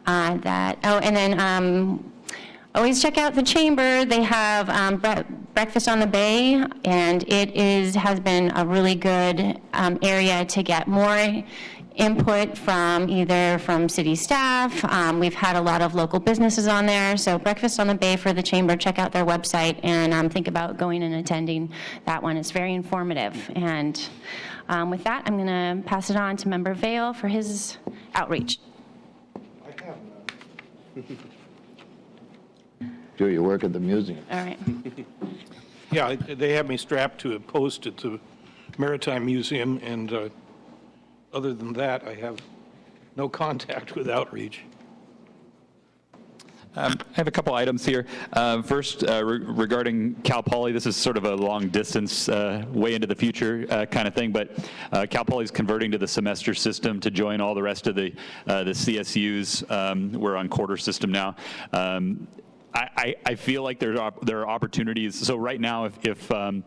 And then always check out the chamber. They have breakfast on the bay, and it has been a really good area to get more input from either from city staff. We've had a lot of local businesses on there. So breakfast on the bay for the chamber, check out their website and think about going and attending that one. It's very informative. And with that, I'm going to pass it on to Member Vail for his outreach. I have none. Do you work at the museum? All right. Yeah, they have me strapped to a post at the Maritime Museum, and other than that, I have no contact with outreach. I have a couple items here. First, regarding Cal Poly, this is sort of a long distance, way into the future kind of thing, but Cal Poly is converting to the semester system to join all the rest of the CSUs. We're on quarter system now. I feel like there are opportunities. So right now, if the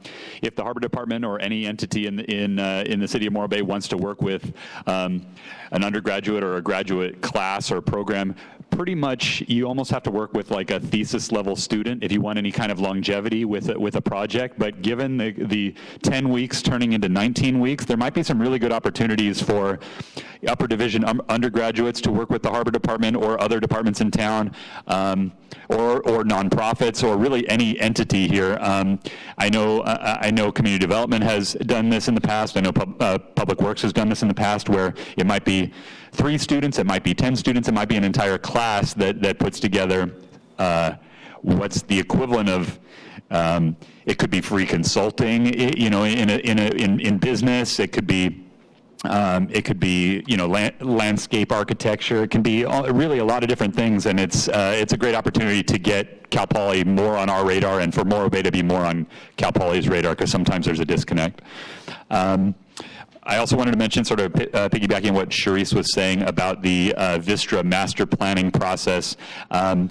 Harbor Department or any entity in the city of Morro Bay wants to work with an undergraduate or a graduate class or program, pretty much you almost have to work with like a thesis level student if you want any kind of longevity with a project. But given the 10 weeks turning into 19 weeks, there might be some really good opportunities for upper division undergraduates to work with the Harbor Department or other departments in town, or nonprofits, or really any entity here. I know community development has done this in the past. I know Public Works has done this in the past, where it might be 3 students, it might be 10 students, it might be an entire class that puts together what's the equivalent of. It could be free consulting, in business. It could be. Landscape architecture. It can be really a lot of different things, and it's a great opportunity to get Cal Poly more on our radar, and for Morro Bay to be more on Cal Poly's radar, because sometimes there's a disconnect. I also wanted to mention, sort of piggybacking what Charisse was saying about the Vistra master planning process. On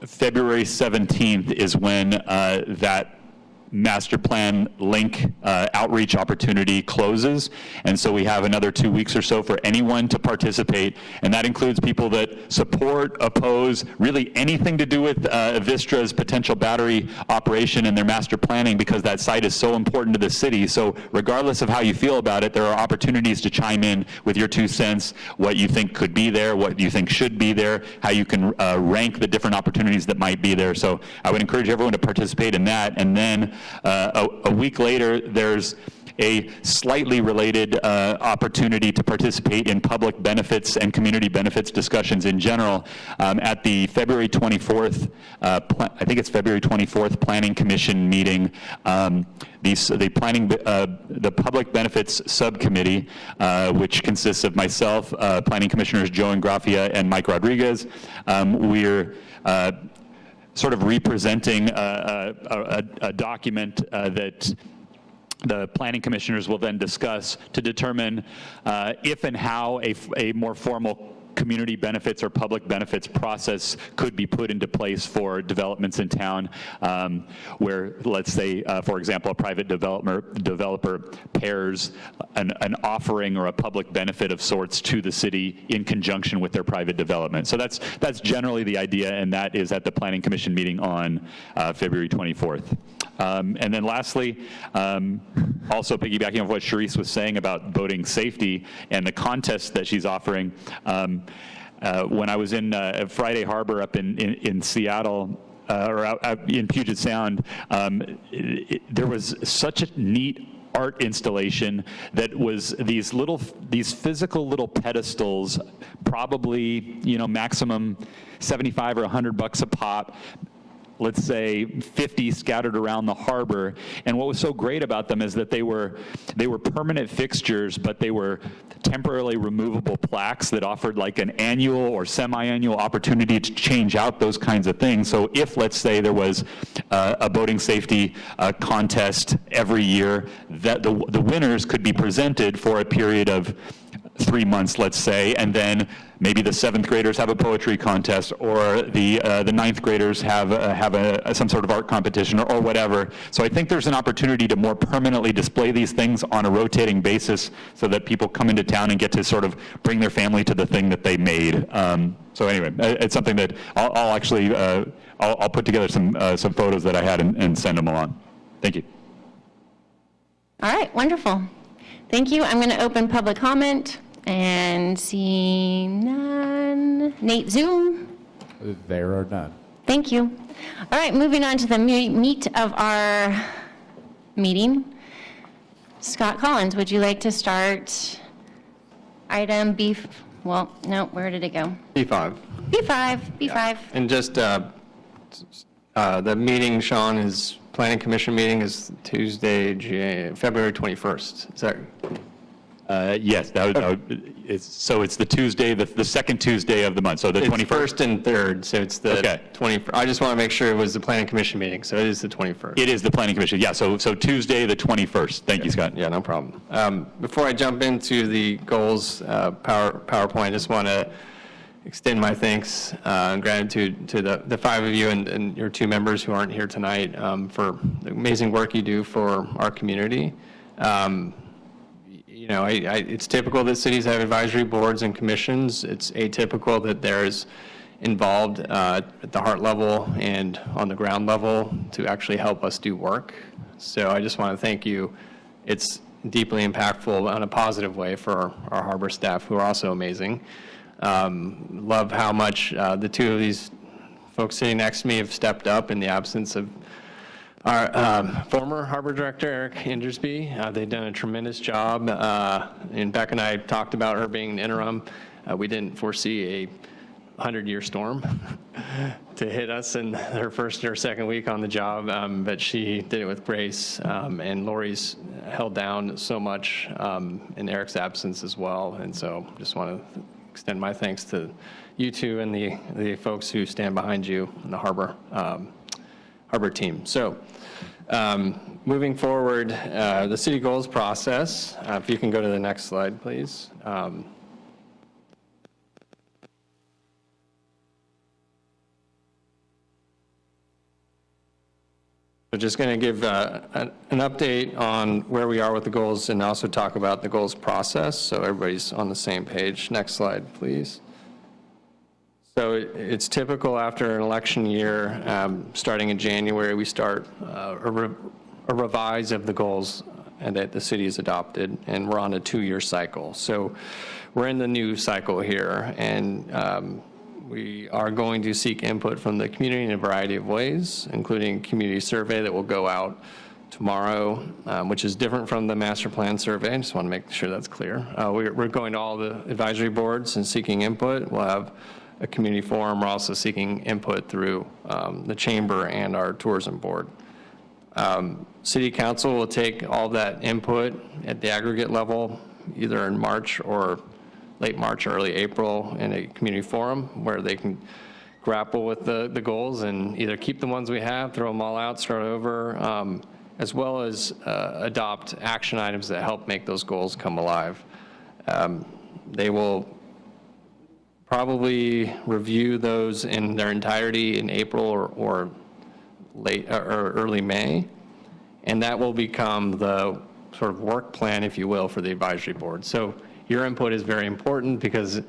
February 17th is when that master plan link outreach opportunity closes, and so we have another 2 weeks or so for anyone to participate, and that includes people that support, oppose, really anything to do with Vistra's potential battery operation and their master planning, because that site is so important to the city. So regardless of how you feel about it, there are opportunities to chime in with your 2 cents, what you think could be there, what you think should be there, how you can rank the different opportunities that might be there. So I would encourage everyone to participate in that, and then a week later, there's a slightly related opportunity to participate in public benefits and community benefits discussions in general at the February 24th, I think it's February 24th Planning Commission meeting. The Public Benefits Subcommittee, which consists of myself, Planning Commissioners Joe Ingrafia and Mike Rodriguez. We're sort of representing a document that the planning commissioners will then discuss to determine if and how a more formal community benefits or public benefits process could be put into place for developments in town, where, let's say, for example, a private developer pairs an offering or a public benefit of sorts to the city in conjunction with their private development. So that's generally the idea, and that is at the Planning Commission meeting on February 24th. And then lastly, also piggybacking on what Charisse was saying about boating safety and the contest that she's offering, when I was in Friday Harbor up in Seattle, or out in Puget Sound, there was such a neat art installation that was these physical little pedestals, probably maximum 75 or $100 a pop. Let's say 50 scattered around the harbor. And what was so great about them is that they were permanent fixtures, but they were temporarily removable plaques that offered like an annual or semi-annual opportunity to change out those kinds of things. So if, let's say, there was a boating safety contest every year, that the winners could be presented for a period of 3 months, let's say, and then maybe the 7th graders have a poetry contest, or the 9th graders have some sort of art competition, or whatever. So I think there's an opportunity to more permanently display these things on a rotating basis, so that people come into town and get to sort of bring their family to the thing that they made. So anyway, it's something that I'll actually I'll put together some photos that I had and send them along. Thank you. All right, wonderful. Thank you. I'm going to open public comment, and see none. Nate, Zoom? There are none. Thank you. All right, moving on to the meat of our meeting. Scott Collins, would you like to start item B? Well, no, where did it go? B5. B5. Yeah. And just the meeting, Sean, is Planning Commission meeting is Tuesday, February 21st. Is that? Yes, so it's the Tuesday, the second Tuesday of the month, so the 21st? It's first and third, so it's the Okay. 21st. I just want to make sure it was the planning commission meeting, so it is the 21st. It is the planning commission, yeah, so Tuesday, the 21st. Thank you, Scott. Yeah, no problem. Before I jump into the goals PowerPoint, I just want to extend my thanks and gratitude to the five of you and your two members who aren't here tonight for the amazing work you do for our community. You know, it's typical that cities have advisory boards and commissions. It's atypical that there's involved at the heart level and on the ground level to actually help us do work. So I just want to thank you. It's deeply impactful in a positive way for our harbor staff, who are also amazing. Love how much the two of these folks sitting next to me have stepped up in the absence of our former harbor director, Eric Indersby. They've done a tremendous job. And Beck and I talked about her being an interim. We didn't foresee a 100-year storm to hit us in her first or second week on the job, but she did it with grace. And Lori's held down so much in Eric's absence as well. And so just want to extend my thanks to you two and the folks who stand behind you in the harbor team. So moving forward, the city goals process, if you can go to the next slide, please. So just going to give an update on where we are with the goals and also talk about the goals process so everybody's on the same page. Next slide, please. So it's typical after an election year, starting in January, we start a revise of the goals that the city has adopted, and we're on a 2-year cycle. So we're in the new cycle here, and we are going to seek input from the community in a variety of ways, including a community survey that will go out tomorrow, which is different from the master plan survey. I just want to make sure that's clear. We're going to all the advisory boards and seeking input. We'll have a community forum. We're also seeking input through the chamber and our tourism board. City council will take all that input at the aggregate level, either in March or late March, early April, in a community forum where they can grapple with the goals and either keep the ones we have, throw them all out, start over, as well as adopt action items that help make those goals come alive. They will probably review those in their entirety in April or late or early May, and that will become the sort of work plan, if you will, for the advisory board. So your input is very important because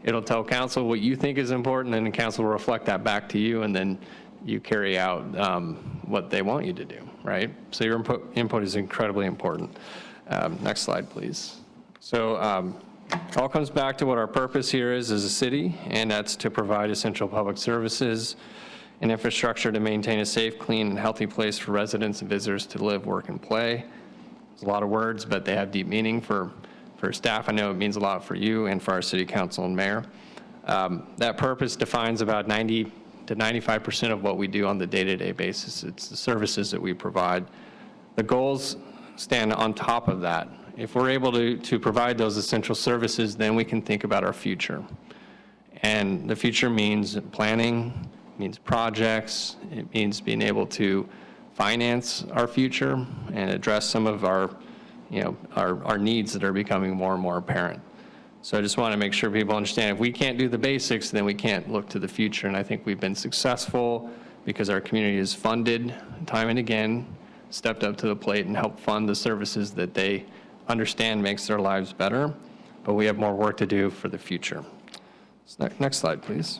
it'll tell council what you think is important, and the council will reflect that back to you, and then you carry out what they want you to do, right? So your input is incredibly important. Next slide, please. So it all comes back to what our purpose here is as a city, and that's to provide essential public services and infrastructure to maintain a safe, clean, and healthy place for residents and visitors to live, work, and play. There's a lot of words, but they have deep meaning for staff. I know it means a lot for you and for our city council and mayor. That purpose defines about 90 to 95% of what we do on the day-to-day basis. It's the services that we provide. The goals stand on top of that. If we're able to provide those essential services, then we can think about our future. And the future means planning, means projects, it means being able to finance our future and address some of our needs that are becoming more and more apparent. So I just want to make sure people understand if we can't do the basics, then we can't look to the future. And I think we've been successful because our community is funded time and again, stepped up to the plate and helped fund the services that they understand makes their lives better. But we have more work to do for the future. So next slide, please.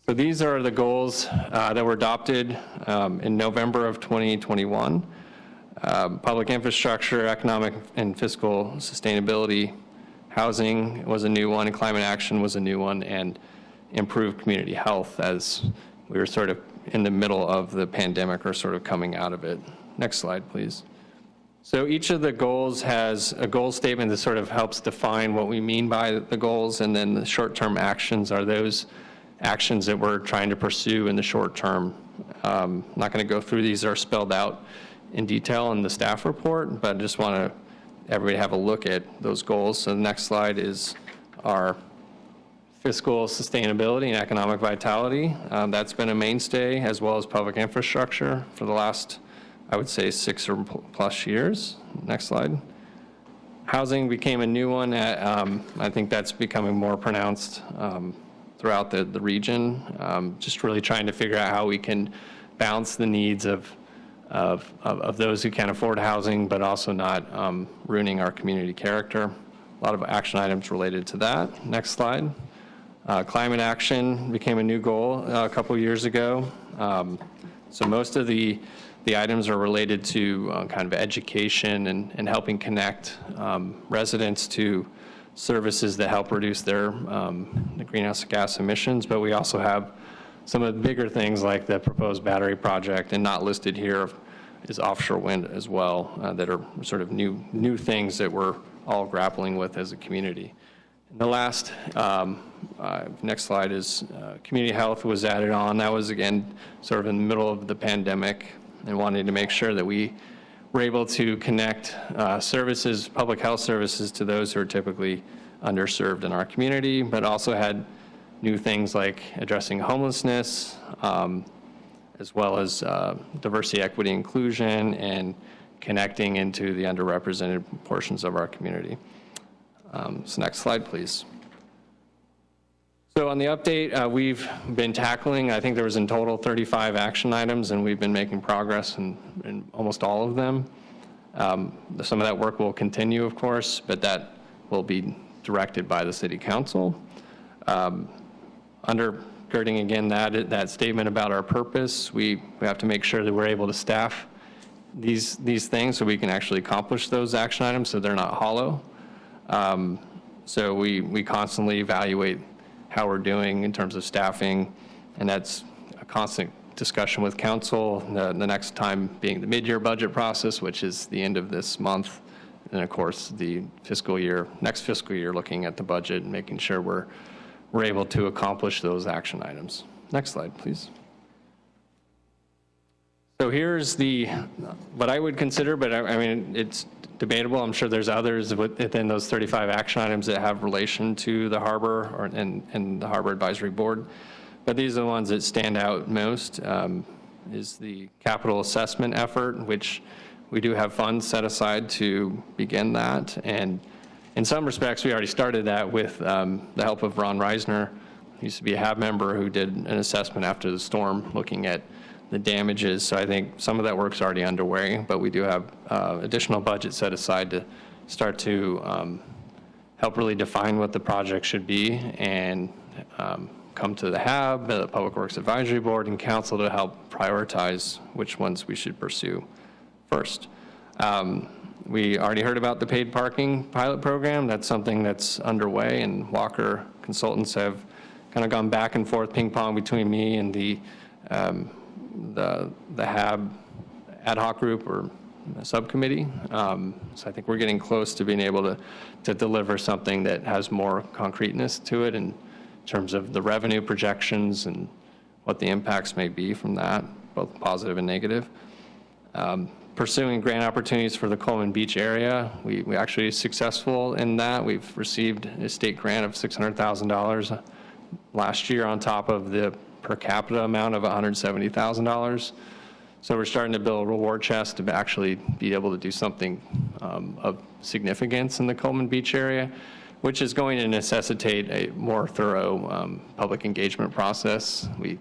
So these are the goals that were adopted in November of 2021. Public infrastructure, economic and fiscal sustainability, housing was a new one, climate action was a new one, and improved community health as we were sort of in the middle of the pandemic or sort of coming out of it. Next slide, please. So each of the goals has a goal statement that sort of helps define what we mean by the goals, and then the short-term actions are those actions that we're trying to pursue in the short term. I'm not going to go through these, are spelled out in detail in the staff report, but I just want to everybody have a look at those goals. So the next slide is our fiscal sustainability and economic vitality. That's been a mainstay, as well as public infrastructure for the last, I would say, 6 or plus years. Next slide. Housing became a new one. I think that's becoming more pronounced throughout the region. Just really trying to figure out how we can balance the needs of those who can't afford housing, but also not ruining our community character. A lot of action items related to that. Next slide. Climate action became a new goal a couple years ago. So most of the items are related to kind of education and helping connect residents to services that help reduce their greenhouse gas emissions. But we also have some of the bigger things like the proposed battery project, and not listed here is offshore wind as well, that are sort of new things that we're all grappling with as a community. And the last, next slide is community health was added on. That was, again, sort of in the middle of the pandemic, and wanting to make sure that we were able to connect services, public health services, to those who are typically underserved in our community, but also had new things like addressing homelessness, as well as diversity, equity, inclusion, and connecting into the underrepresented portions of our community. So next slide, please. So on the update, we've been tackling, I think there was in total 35 action items, and we've been making progress in almost all of them. Some of that work will continue, of course, but that will be directed by the City Council. Undergirding again that statement about our purpose, we have to make sure that we're able to staff these things so we can actually accomplish those action items so they're not hollow. So we constantly evaluate how we're doing in terms of staffing, and that's a constant discussion with council, the next time being the mid-year budget process, which is the end of this month, and of course the next fiscal year, looking at the budget and making sure we're able to accomplish those action items. Next slide, please. So here's what I would consider, but I mean, it's debatable. I'm sure there's others within those 35 action items that have relation to the harbor and the Harbor Advisory Board. But these are the ones that stand out most, is the capital assessment effort, which we do have funds set aside to begin that. And in some respects, we already started that with the help of Ron Reisner, who used to be a HAB member, who did an assessment after the storm looking at the damages. So I think some of that work's already underway, but we do have additional budget set aside to start to help really define what the project should be, and come to the HAB, the Public Works Advisory Board, and council to help prioritize which ones we should pursue first. We already heard about the paid parking pilot program. That's something that's underway, and Walker Consultants have kind of gone back and forth, ping pong between me and the HAB ad hoc group or subcommittee. So I think we're getting close to being able to deliver something that has more concreteness to it in terms of the revenue projections and what the impacts may be from that, both positive and negative. Pursuing grant opportunities for the Coleman Beach area. We actually are successful in that. We've received a state grant of $600,000 last year on top of the per capita amount of $170,000. So we're starting to build a reward chest to actually be able to do something of significance in the Coleman Beach area, which is going to necessitate a more thorough public engagement process. We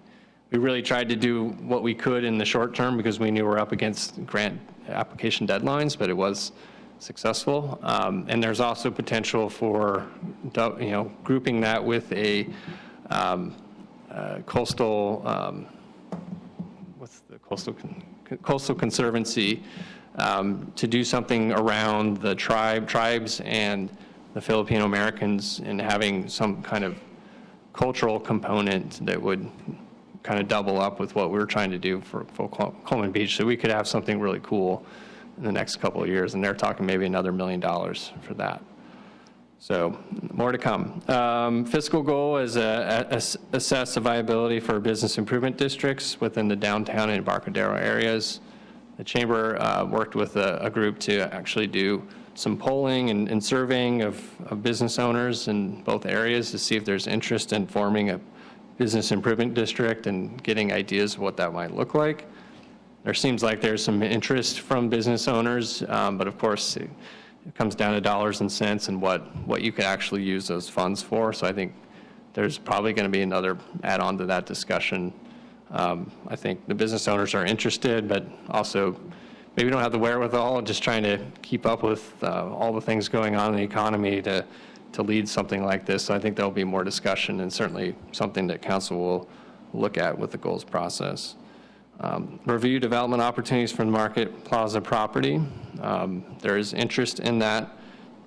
really tried to do what we could in the short term because we knew we're up against grant application deadlines, but it was successful. And there's also potential for, grouping that with a coastal, what's the coastal conservancy, to do something around the tribes and the Filipino Americans, and having some kind of cultural component that would kind of double up with what we were trying to do for Coleman Beach, so we could have something really cool in the next couple of years, and they're talking maybe another $1 million for that. So more to come. Fiscal goal is assess the viability for business improvement districts within the downtown and Embarcadero areas. The chamber worked with a group to actually do some polling and surveying of business owners in both areas to see if there's interest in forming a business improvement district and getting ideas of what that might look like. There seems like there's some interest from business owners, but of course, it comes down to dollars and cents and what you could actually use those funds for. So I think there's probably going to be another add-on to that discussion. I think the business owners are interested, but also maybe don't have the wherewithal, just trying to keep up with all the things going on in the economy to lead something like this. So I think there'll be more discussion and certainly something that council will look at with the goals process. Review development opportunities for the Market Plaza property. There is interest in that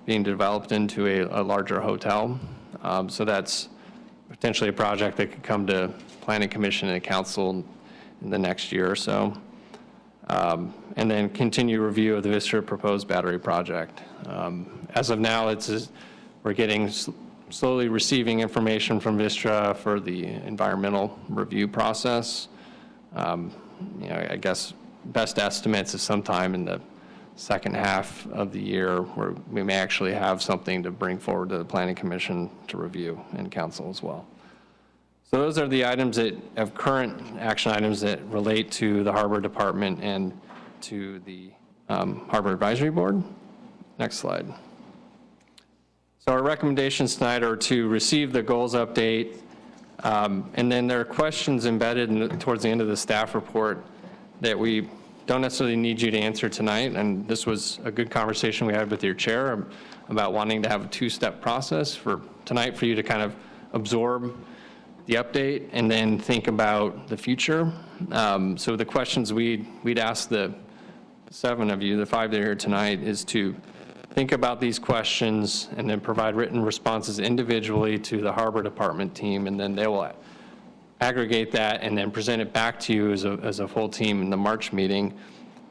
being developed into a larger hotel. So that's potentially a project that could come to Planning Commission and Council in the next year or so. And then continue review of the Vistra proposed battery project. As of now, we're getting slowly receiving information from Vistra for the environmental review process. I guess best estimates is sometime in the second half of the year where we may actually have something to bring forward to the Planning Commission to review and Council as well. So those are the items of current action items that relate to the Harbor Department and to the Harbor Advisory Board. Next slide. So our recommendations tonight are to receive the goals update, and then there are questions embedded towards the end of the staff report that we don't necessarily need you to answer tonight. And this was a good conversation we had with your chair about wanting to have a two-step process for tonight for you to kind of absorb the update and then think about the future. So the questions we'd ask the 7 of you, the 5 that are here tonight, is to think about these questions and then provide written responses individually to the Harbor Department team, and then they will aggregate that and then present it back to you as a full team in the March meeting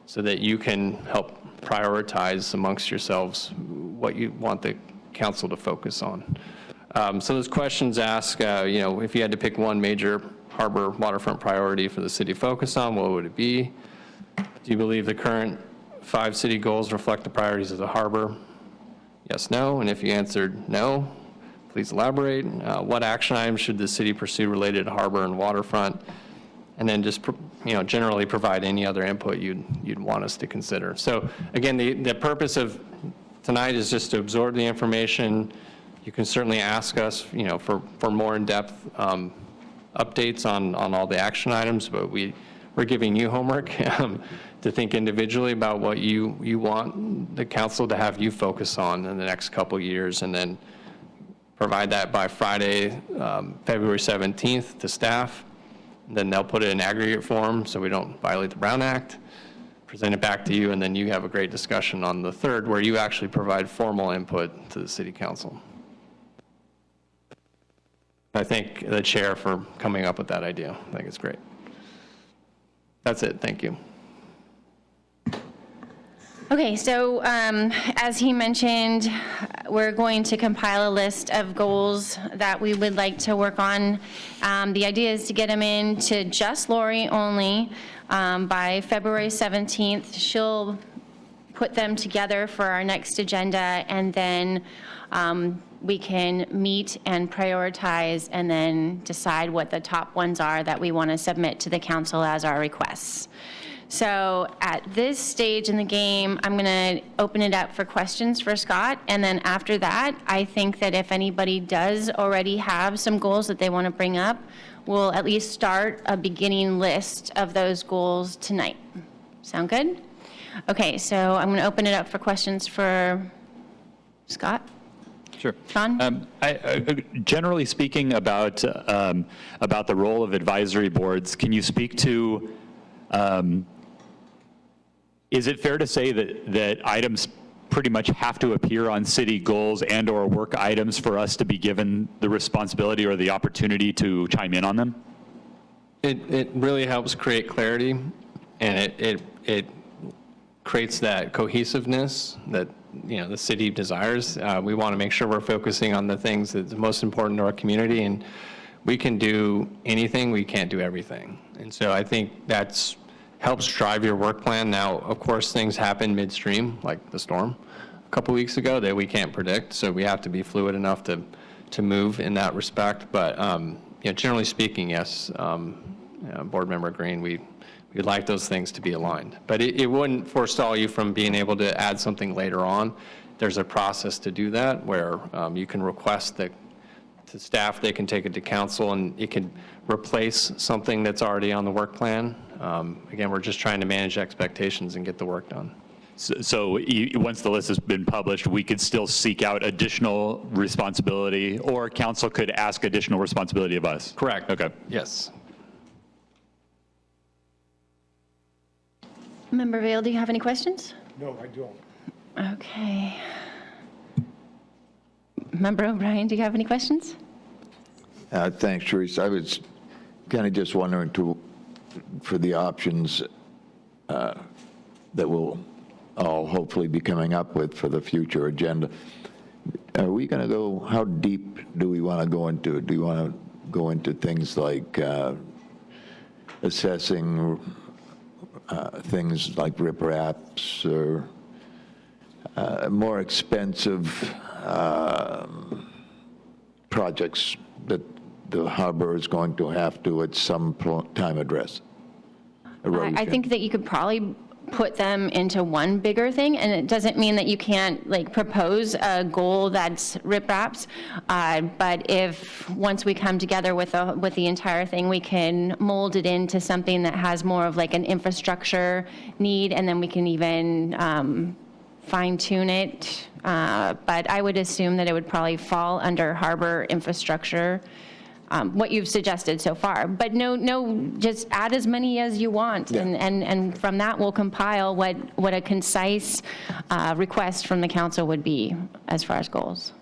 so that you can help prioritize amongst yourselves what you want the council to focus on. So those questions ask, if you had to pick one major harbor waterfront priority for the city to focus on, what would it be? Do you believe the current 5 city goals reflect the priorities of the harbor? Yes, no. And if you answered no, please elaborate. What action items should the city pursue related to harbor and waterfront? And then just generally provide any other input you'd want us to consider. So again, the purpose of tonight is just to absorb the information. You can certainly ask us, for more in-depth updates on all the action items, but we're giving you homework to think individually about what you want the council to have you focus on in the next couple of years, and then provide that by Friday, February 17th to staff. Then they'll put it in aggregate form so we don't violate the Brown Act, present it back to you, and then you have a great discussion on the 3rd where you actually provide formal input to the city council. I thank the chair for coming up with that idea. I think it's great. That's it. Thank you. Okay, so as he mentioned, we're going to compile a list of goals that we would like to work on. The idea is to get them in to just Lori only by February 17th. She'll put them together for our next agenda, and then we can meet and prioritize and then decide what the top ones are that we want to submit to the council as our requests. So at this stage in the game, I'm going to open it up for questions for Scott. And then after that, I think that if anybody does already have some goals that they want to bring up, we'll at least start a beginning list of those goals tonight. Sound good? Okay, so I'm going to open it up for questions for Scott. Sure. Sean? Generally speaking about the role of advisory boards, can you speak to, is it fair to say that items pretty much have to appear on city goals and or work items for us to be given the responsibility or the opportunity to chime in on them? It really helps create clarity, and it creates that cohesiveness that the city desires. We want to make sure we're focusing on the things that's most important to our community, and we can do anything, we can't do everything. And so I think helps drive your work plan. Now, of course, things happen midstream, like the storm, couple weeks ago that we can't predict, so we have to be fluid enough to move in that respect. But generally speaking, yes, Board Member Green, we'd like those things to be aligned. But it wouldn't forestall you from being able to add something later on. There's a process to do that where you can request that to staff, they can take it to council, and it can replace something that's already on the work plan. Again, we're just trying to manage expectations and get the work done. So once the list has been published, we could still seek out additional responsibility, or council could ask additional responsibility of us? Correct. Okay. Yes. Member Vail, do you have any questions? No, I don't. Okay. Member O'Brien, do you have any questions? Thanks, Teresa. I was kind of just wondering for the options that we'll all hopefully be coming up with for the future agenda. Are we going to go, how deep do we want to go into it? Do you want to go into things like assessing things like ripraps or more expensive projects that the harbor is going to have to at some time address? I think that you could probably put them into one bigger thing, and it doesn't mean that you can't propose a goal that's ripraps, but if once we come together with the entire thing, we can mold it into something that has more of an infrastructure need, and then we can even fine tune it. But I would assume that it would probably fall under harbor infrastructure, what you've suggested so far. But no, just add as many as you want, Yeah. and from that we'll compile what a concise request from the council would be as far as goals.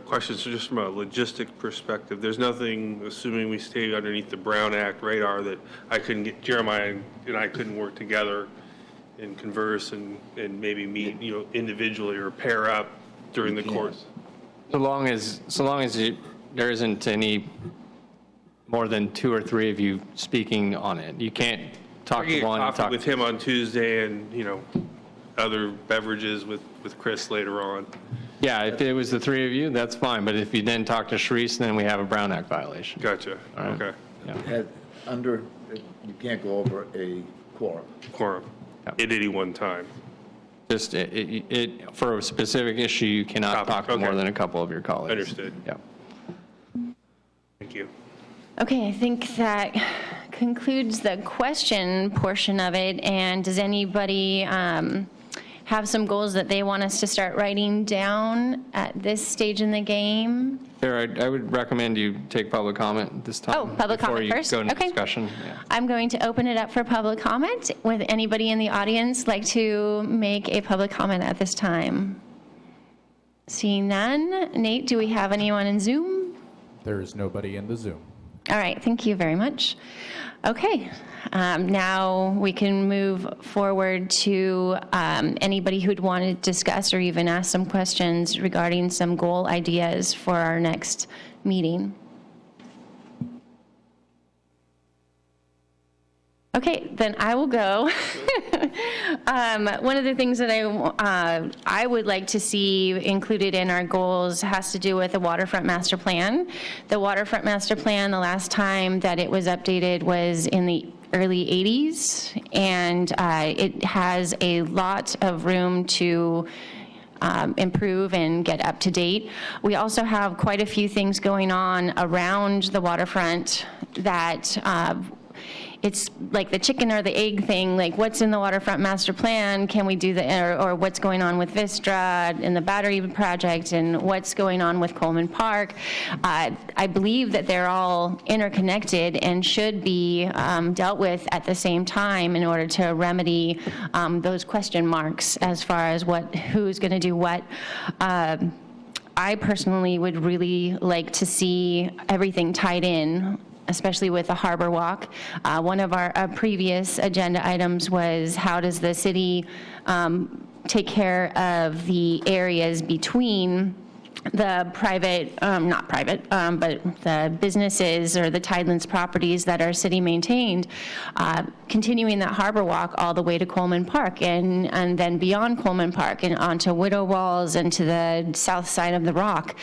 Questions just from a logistic perspective. There's nothing, assuming we stay underneath the Brown Act radar, that Jeremiah and I couldn't work together and converse and maybe meet, individually or pair up during the course. So long as there isn't any more than 2 or 3 of you speaking on it. You can't talk to one. Coffee with him on Tuesday and, other beverages with Chris later on. Yeah, if it was the 3 of you, that's fine. But if you then talk to Sharice, then we have a Brown Act violation. Gotcha. All right. Okay. Yeah. You can't go over a quorum. Quorum at any one time. Just for a specific issue, you cannot talk to Okay. more than a couple of your colleagues. Understood. Yeah. Thank you. Okay, I think that concludes the question portion of it. And does anybody have some goals that they want us to start writing down at this stage in the game? Sarah, I would recommend you take public comment this time. Oh, public comment first? Before you go into Okay. discussion. Yeah. I'm going to open it up for public comment. Would anybody in the audience like to make a public comment at this time? Seeing none. Nate, do we have anyone in Zoom? There is nobody in the Zoom. All right, thank you very much. Okay, now we can move forward to anybody who'd want to discuss or even ask some questions regarding some goal ideas for our next meeting. Okay, then I will go. One of the things that I would like to see included in our goals has to do with the waterfront master plan. The waterfront master plan, the last time that it was updated was in the early 80s, and it has a lot of room to improve and get up to date. We also have quite a few things going on around the waterfront that it's like the chicken or the egg thing, like what's in the waterfront master plan, can we do or what's going on with Vistra and the battery project, and what's going on with Coleman Park. I believe that they're all interconnected and should be dealt with at the same time in order to remedy those question marks as far as who's going to do what. I personally would really like to see everything tied in, especially with the Harbor Walk. One of our previous agenda items was how does the city take care of the areas between the private, not private, but the businesses or the Tidelands properties that are city maintained, continuing that harbor walk all the way to Coleman Park and then beyond Coleman Park and onto Widow Walls and to the south side of the Rock,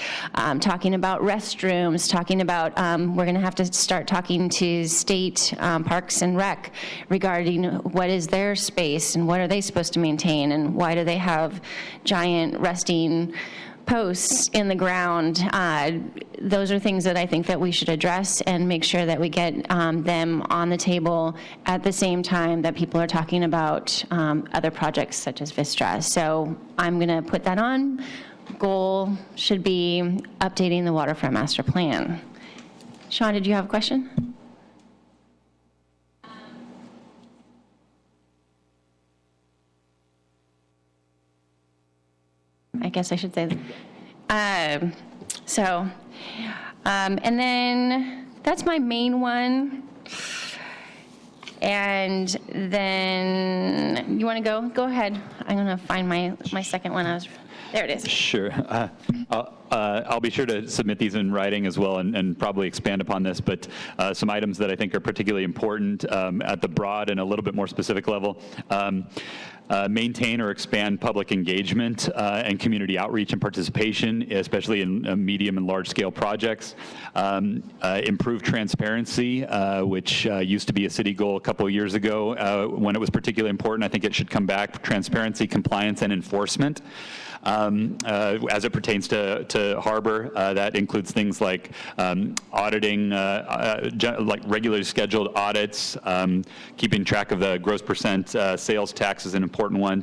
talking about restrooms, talking about, we're going to have to start talking to state Parks and Rec regarding what is their space and what are they supposed to maintain and why do they have giant resting posts in the ground. Those are things that I think that we should address and make sure that we get them on the table at the same time that people are talking about other projects such as Vistra. So I'm going to put that on. Goal should be updating the waterfront master plan. Sean, did you have a question? I guess I should say that. And then that's my main one. And then you want to go? Go ahead. I'm going to find my second one. There it is. Sure. I'll be sure to submit these in writing as well and probably expand upon this, but some items that I think are particularly important at the broad and a little bit more specific level. Maintain or expand public engagement and community outreach and participation, especially in medium and large-scale projects. Improve transparency, which used to be a city goal a couple of years ago when it was particularly important. I think it should come back. Transparency, compliance, and enforcement. As it pertains to harbor, that includes things like auditing, like regularly scheduled audits, keeping track of the gross percent sales tax is an important one.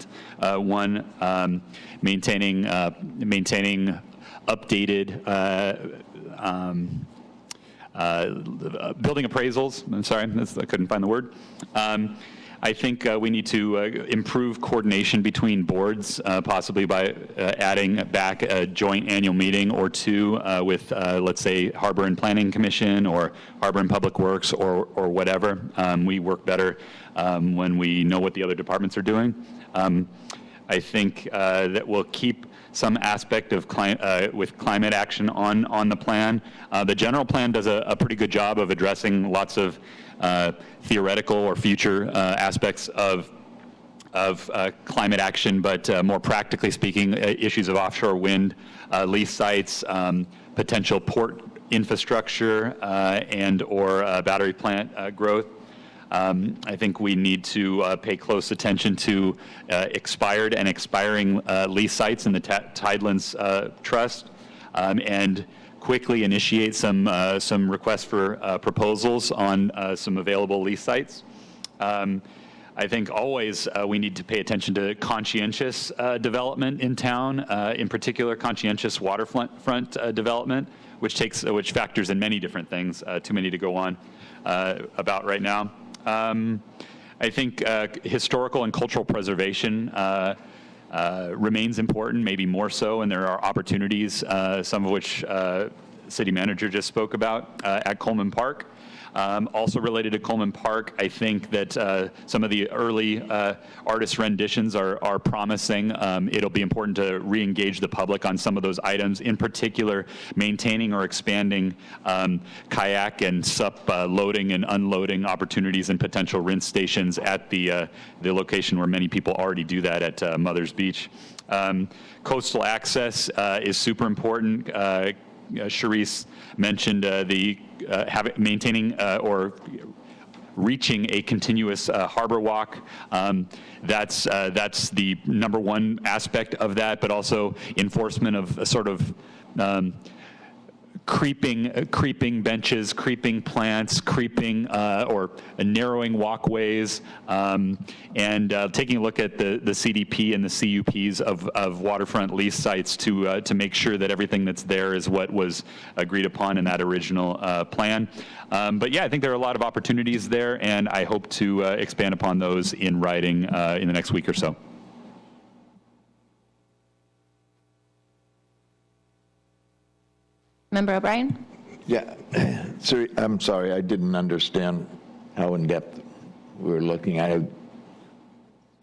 Maintaining updated building appraisals. I'm sorry, I couldn't find the word. I think we need to improve coordination between boards, possibly by adding back a joint annual meeting or two with, let's say, Harbor and Planning Commission or Harbor and Public Works or whatever. We work better when we know what the other departments are doing. I think that we'll keep some aspect of with climate action on the plan. The general plan does a pretty good job of addressing lots of theoretical or future aspects of climate action, but more practically speaking, issues of offshore wind, lease sites, potential port infrastructure, and or battery plant growth. I think we need to pay close attention to expired and expiring lease sites in the Tidelands Trust, and quickly initiate some requests for proposals on some available lease sites. I think always we need to pay attention to conscientious development in town, in particular conscientious waterfront development, which factors in many different things, too many to go on about right now. I think historical and cultural preservation remains important, maybe more so, and there are opportunities, some of which City Manager just spoke about at Coleman Park. Also related to Coleman Park, I think that some of the early artist renditions are promising. It'll be important to re-engage the public on some of those items, in particular maintaining or expanding kayak and SUP loading and unloading opportunities and potential rinse stations at the location where many people already do that at Mother's Beach. Coastal access is super important. Charisse mentioned maintaining or reaching a continuous harbor walk. That's the number one aspect of that, but also enforcement of a sort of creeping benches, creeping plants, creeping or narrowing walkways, and taking a look at the CDP and the CUPs of waterfront lease sites to make sure that everything that's there is what was agreed upon in that original plan. But yeah, I think there are a lot of opportunities there, and I hope to expand upon those in writing in the next week or so. Member O'Brien? Yeah, sir, I'm sorry, I didn't understand how in-depth we were looking at it.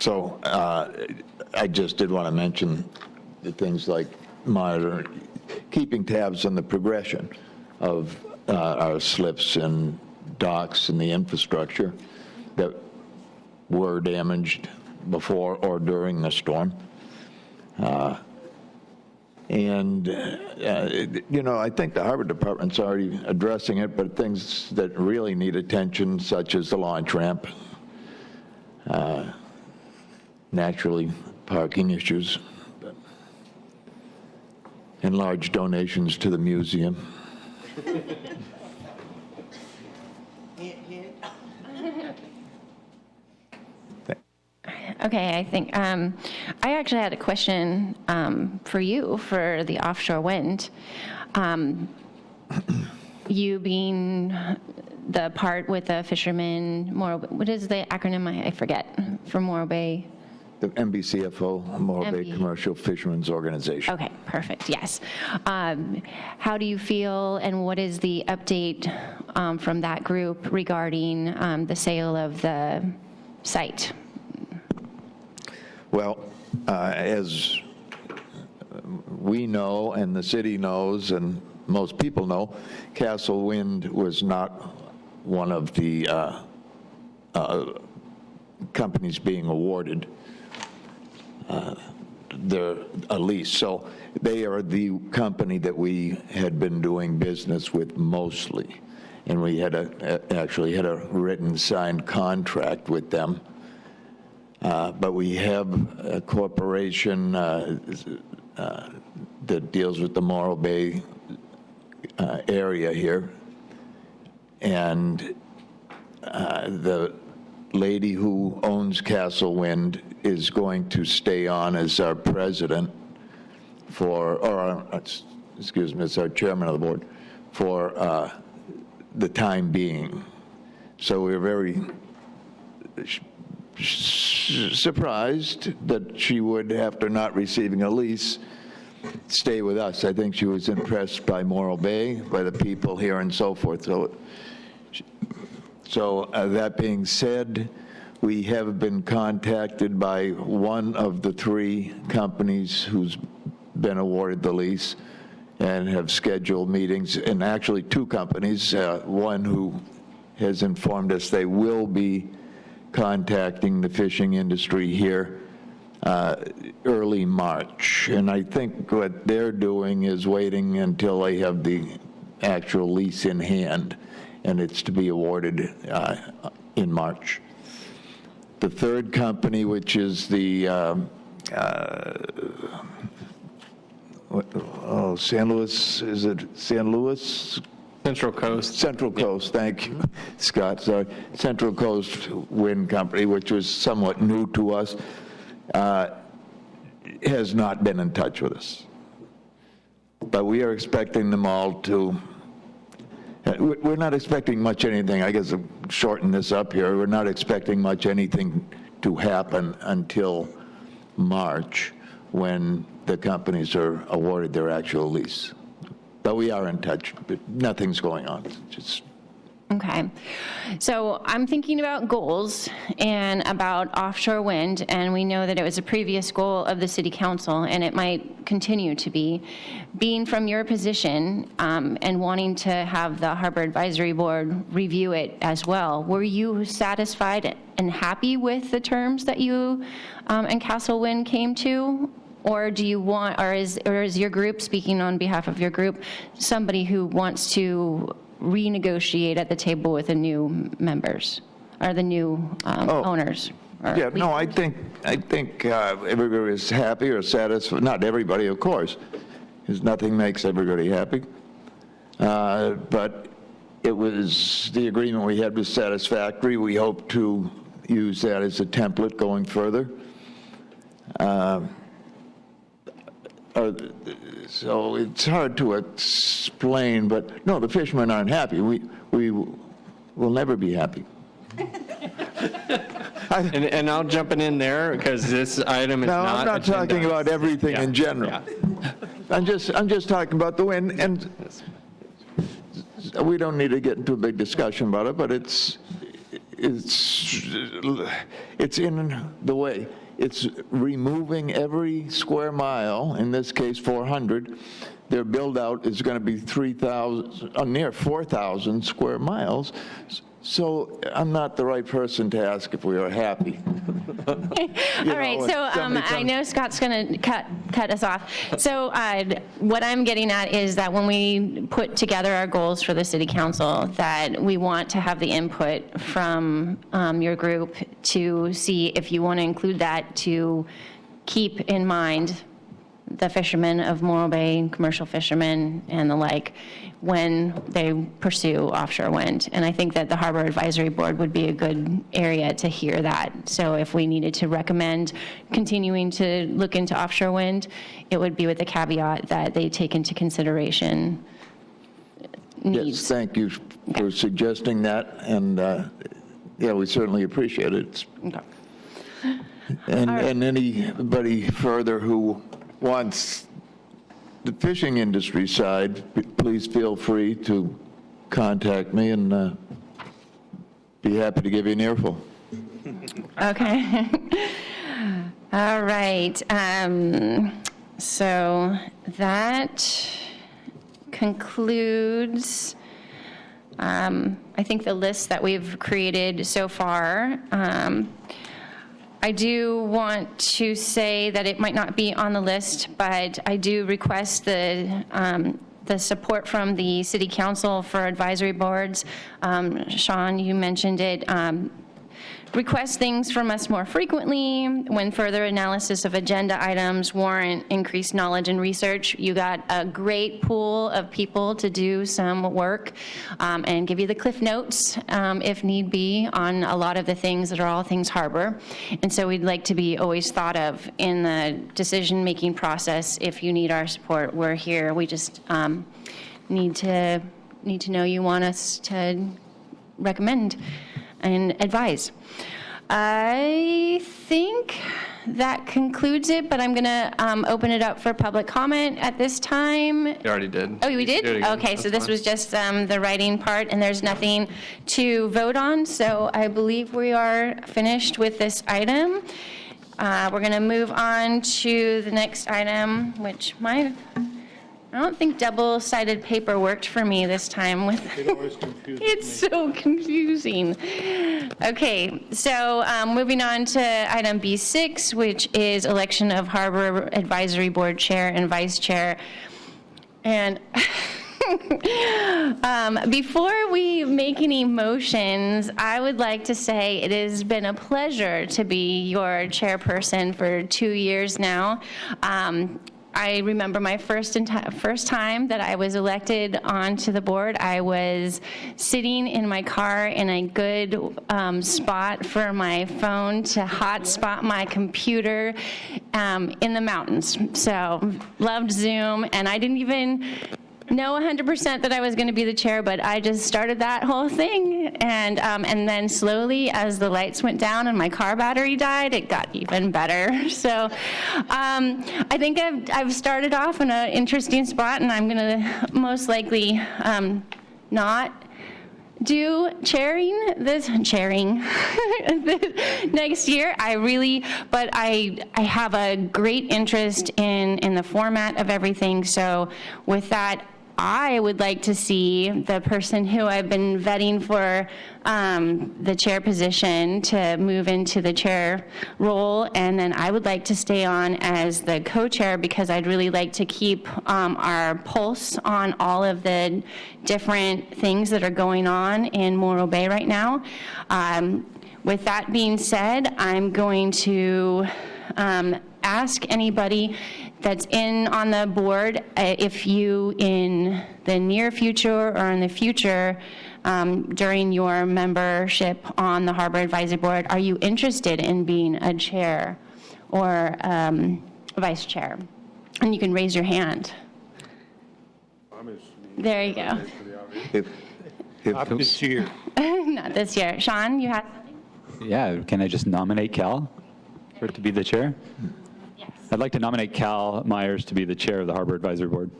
So I just did want to mention the things like monitoring, keeping tabs on the progression of our slips and docks and the infrastructure that were damaged before or during the storm. I think the Harbor Department's already addressing it, but things that really need attention, such as the launch ramp, naturally parking issues, and large donations to the museum. Okay, I think, I actually had a question for you for the offshore wind. You being the part with the fishermen, what is the acronym? I forget, for Morro Bay? The MBCFO, Morro Bay MB. Commercial Fishermen's Organization. Okay, perfect, yes. How do you feel, and what is the update from that group regarding the sale of the site? Well, as we know, and the city knows, and most people know, Castle Wind was not one of the companies being awarded a lease. So they are the company that we had been doing business with mostly. And we had actually had a written signed contract with them. But we have a corporation that deals with the Morro Bay area here. And the lady who owns Castle Wind is going to stay on as our president as our chairman of the board for the time being. So we're very surprised that she would, after not receiving a lease, stay with us. I think she was impressed by Morro Bay, by the people here and so forth. So that being said, we have been contacted by one of the three companies who's been awarded the lease and have scheduled meetings, and actually two companies, one who has informed us they will be contacting the fishing industry here early March. And I think what they're doing is waiting until they have the actual lease in hand, and it's to be awarded in March. The third company, which is the San Luis, is it San Luis? Central Coast. Central Coast, thank you, Scott, sorry. Central Coast Wind Company, which was somewhat new to us, has not been in touch with us. But we are expecting them all to, we're not expecting much anything, I guess I'll shorten this up here, we're not expecting much anything to happen until March, when the companies are awarded their actual lease. But we are in touch, but nothing's going on. Just Okay. So I'm thinking about goals and about offshore wind, and we know that it was a previous goal of the city council, and it might continue to be. Being from your position and wanting to have the Harbor Advisory Board review it as well, were you satisfied and happy with the terms that you and Castle Wind came to? Or do you want, or is your group, speaking on behalf of your group, somebody who wants to renegotiate at the table with the new members or the new owners? yeah, no, I think everybody is happy or satisfied. Not everybody, of course, because nothing makes everybody happy. But it was, the agreement we had was satisfactory. We hope to use that as a template going further. So it's hard to explain, but no, the fishermen aren't happy. We will never be happy. And I'll jump in there because this item is not. No, I'm not talking about everything in general. Yeah. I'm just talking about the wind, and we don't need to get into a big discussion about it, but it's in the way. it's removing every square mile, in this case 400. Their build-out is going to be 3,000, near 4,000 square miles. So I'm not the right person to ask if we are happy. All right, so I know Scott's going to cut us off. So what I'm getting at is that when we put together our goals for the city council, that we want to have the input from your group to see if you want to include that, to keep in mind the fishermen of Morro Bay, commercial fishermen and the like, when they pursue offshore wind. And I think that the Harbor Advisory Board would be a good area to hear that. So if we needed to recommend continuing to look into offshore wind, it would be with the caveat that they take into consideration needs. Yes, thank you for suggesting that, and yeah, we certainly appreciate it. Okay. And anybody further who wants the fishing industry side, please feel free to contact me, and be happy to give you an earful. Okay. All right. So that concludes, I think, the list that we've created so far. I do want to say that it might not be on the list, but I do request the support from the city council for advisory boards. Sean, you mentioned it. Request things from us more frequently when further analysis of agenda items warrant increased knowledge and research. You got a great pool of people to do some work and give you the cliff notes, if need be, on a lot of the things that are all things harbor. And so we'd like to be always thought of in the decision-making process. If you need our support, we're here. We just need to know you want us to recommend and advise. I think that concludes it, but I'm going to open it up for public comment at this time. You already did. Oh, we did? Do it again. Okay, so That's this fine. was just the writing part, and there's nothing to vote on, so I believe we are finished with this item. We're going to move on to the next item, which I don't think double-sided paper worked for me this time. It always confuses me. It's so confusing. Okay, so moving on to item B6, which is election of Harbor Advisory Board Chair and Vice Chair. And before we make any motions, I would like to say it has been a pleasure to be your chairperson for 2 years now. I remember my first time that I was elected onto the board. I was sitting in my car in a good spot for my phone to hotspot my computer in the mountains. So loved Zoom, and I didn't even know 100% that I was going to be the chair, but I just started that whole thing, and then slowly, as the lights went down and my car battery died, it got even better. So I think I've started off in an interesting spot, and I'm going to most likely not do chairing this next year. But I have a great interest in the format of everything. So with that, I would like to see the person who I've been vetting for the chair position to move into the chair role, and then I would like to stay on as the co-chair, because I'd really like to keep our pulse on all of the different things that are going on in Morro Bay right now. With that being said, I'm going to ask anybody that's on the board, if you, in the near future or in the future, during your membership on the Harbor Advisory Board, are you interested in being a chair or vice chair? And you can raise your hand. There you go. Not this year. Not this year. Sean, you have something? Yeah, can I just nominate Cal for it to be the chair? Yes. I'd like to nominate Cal Myers to be the chair of the Harbor Advisory Board.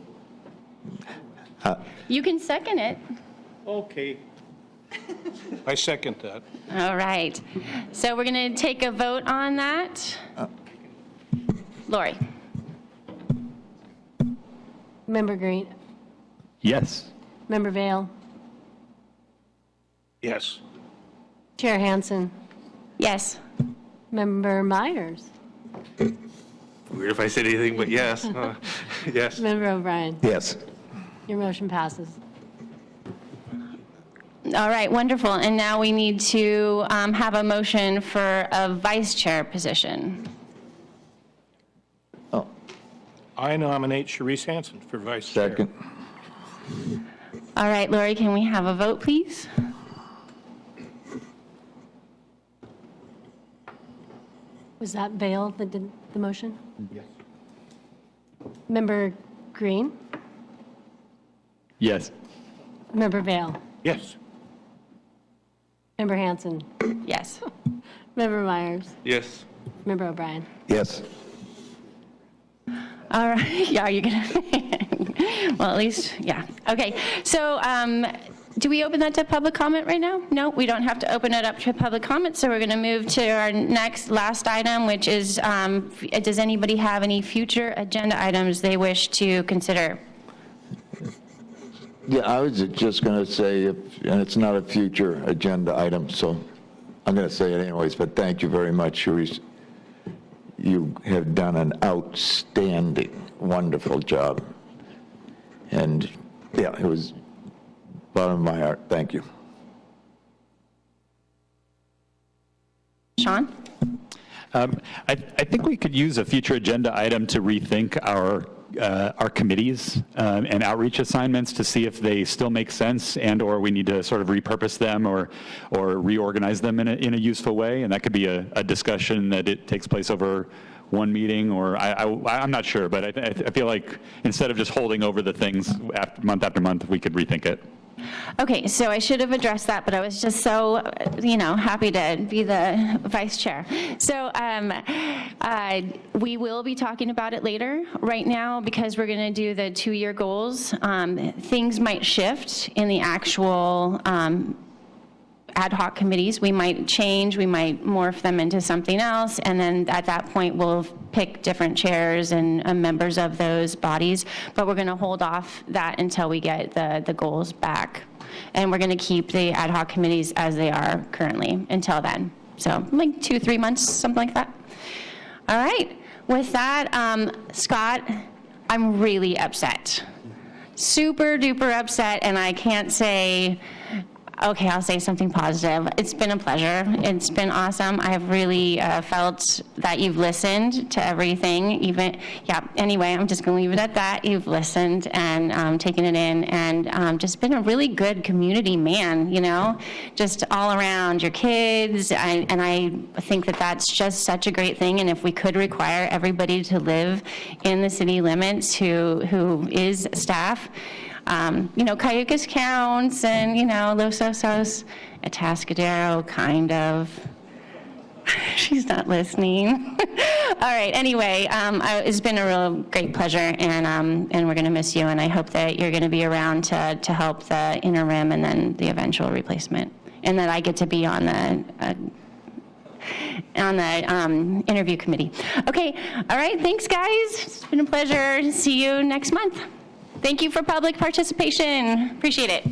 You can second it. Okay. I second that. All right. So we're going to take a vote on that. Lori? Member Green, Yes. Member Vale, Yes. Chair Hansen, Yes. Member Myers, Weird if I said anything, but yes. Yes. Member O'Brien. Yes. Your motion passes. All right, wonderful. And now we need to have a motion for a vice chair position. Oh, I nominate Sharice Hansen for vice chair. second. All right, Lori, can we have a vote, please? Was that Vale that did the motion? Yes. Member Green, Yes. Member Vale, Yes. Member Hansen, Yes. Member Myers, Yes. Member O'Brien. Yes. All right, yeah, are you gonna, well, at least, yeah. Okay, so do we open that to public comment right now? No, we don't have to open it up to public comment, so we're gonna move to our last item, which is, does anybody have any future agenda items they wish to consider? Yeah, I was just going to say, and it's not a future agenda item, so I'm going to say it anyways, but thank you very much, Sharice. You have done an outstanding, wonderful job. And yeah, it was bottom of my heart. Thank you. Sean? I think we could use a future agenda item to rethink our committees and outreach assignments to see if they still make sense and/or we need to sort of repurpose them or reorganize them in a useful way. And that could be a discussion that it takes place over one meeting, or I'm not sure, but I feel like instead of just holding over the things after month, we could rethink it. Okay, so I should have addressed that, but I was just so, happy to be the vice chair. So we will be talking about it later. Right now, because we're going to do the 2-year goals, things might shift in the actual ad hoc committees. We might change, we might morph them into something else, and then at that point, we'll pick different chairs and members of those bodies, but we're going to hold off that until we get the goals back. And we're going to keep the ad hoc committees as they are currently until then. So like 2-3 months, something like that. All right, with that, Scott, I'm really upset. Super duper upset, and I can't say, okay, I'll say something positive. It's been a pleasure. It's been awesome. I have really felt that you've listened to everything. Anyway, I'm just going to leave it at that. You've listened and taken it in and just been a really good community man, just all around your kids. And I think that that's just such a great thing. And if we could require everybody to live in the city limits who is staff, Cayucas counts and, Los Osos, Atascadero, kind of. She's not listening. All right, anyway, it's been a real great pleasure, and we're going to miss you, and I hope that you're going to be around to help the interim and then the eventual replacement, and that I get to be on the interview committee. Okay, all right, thanks, guys. It's been a pleasure. See you next month. Thank you for public participation. Appreciate it.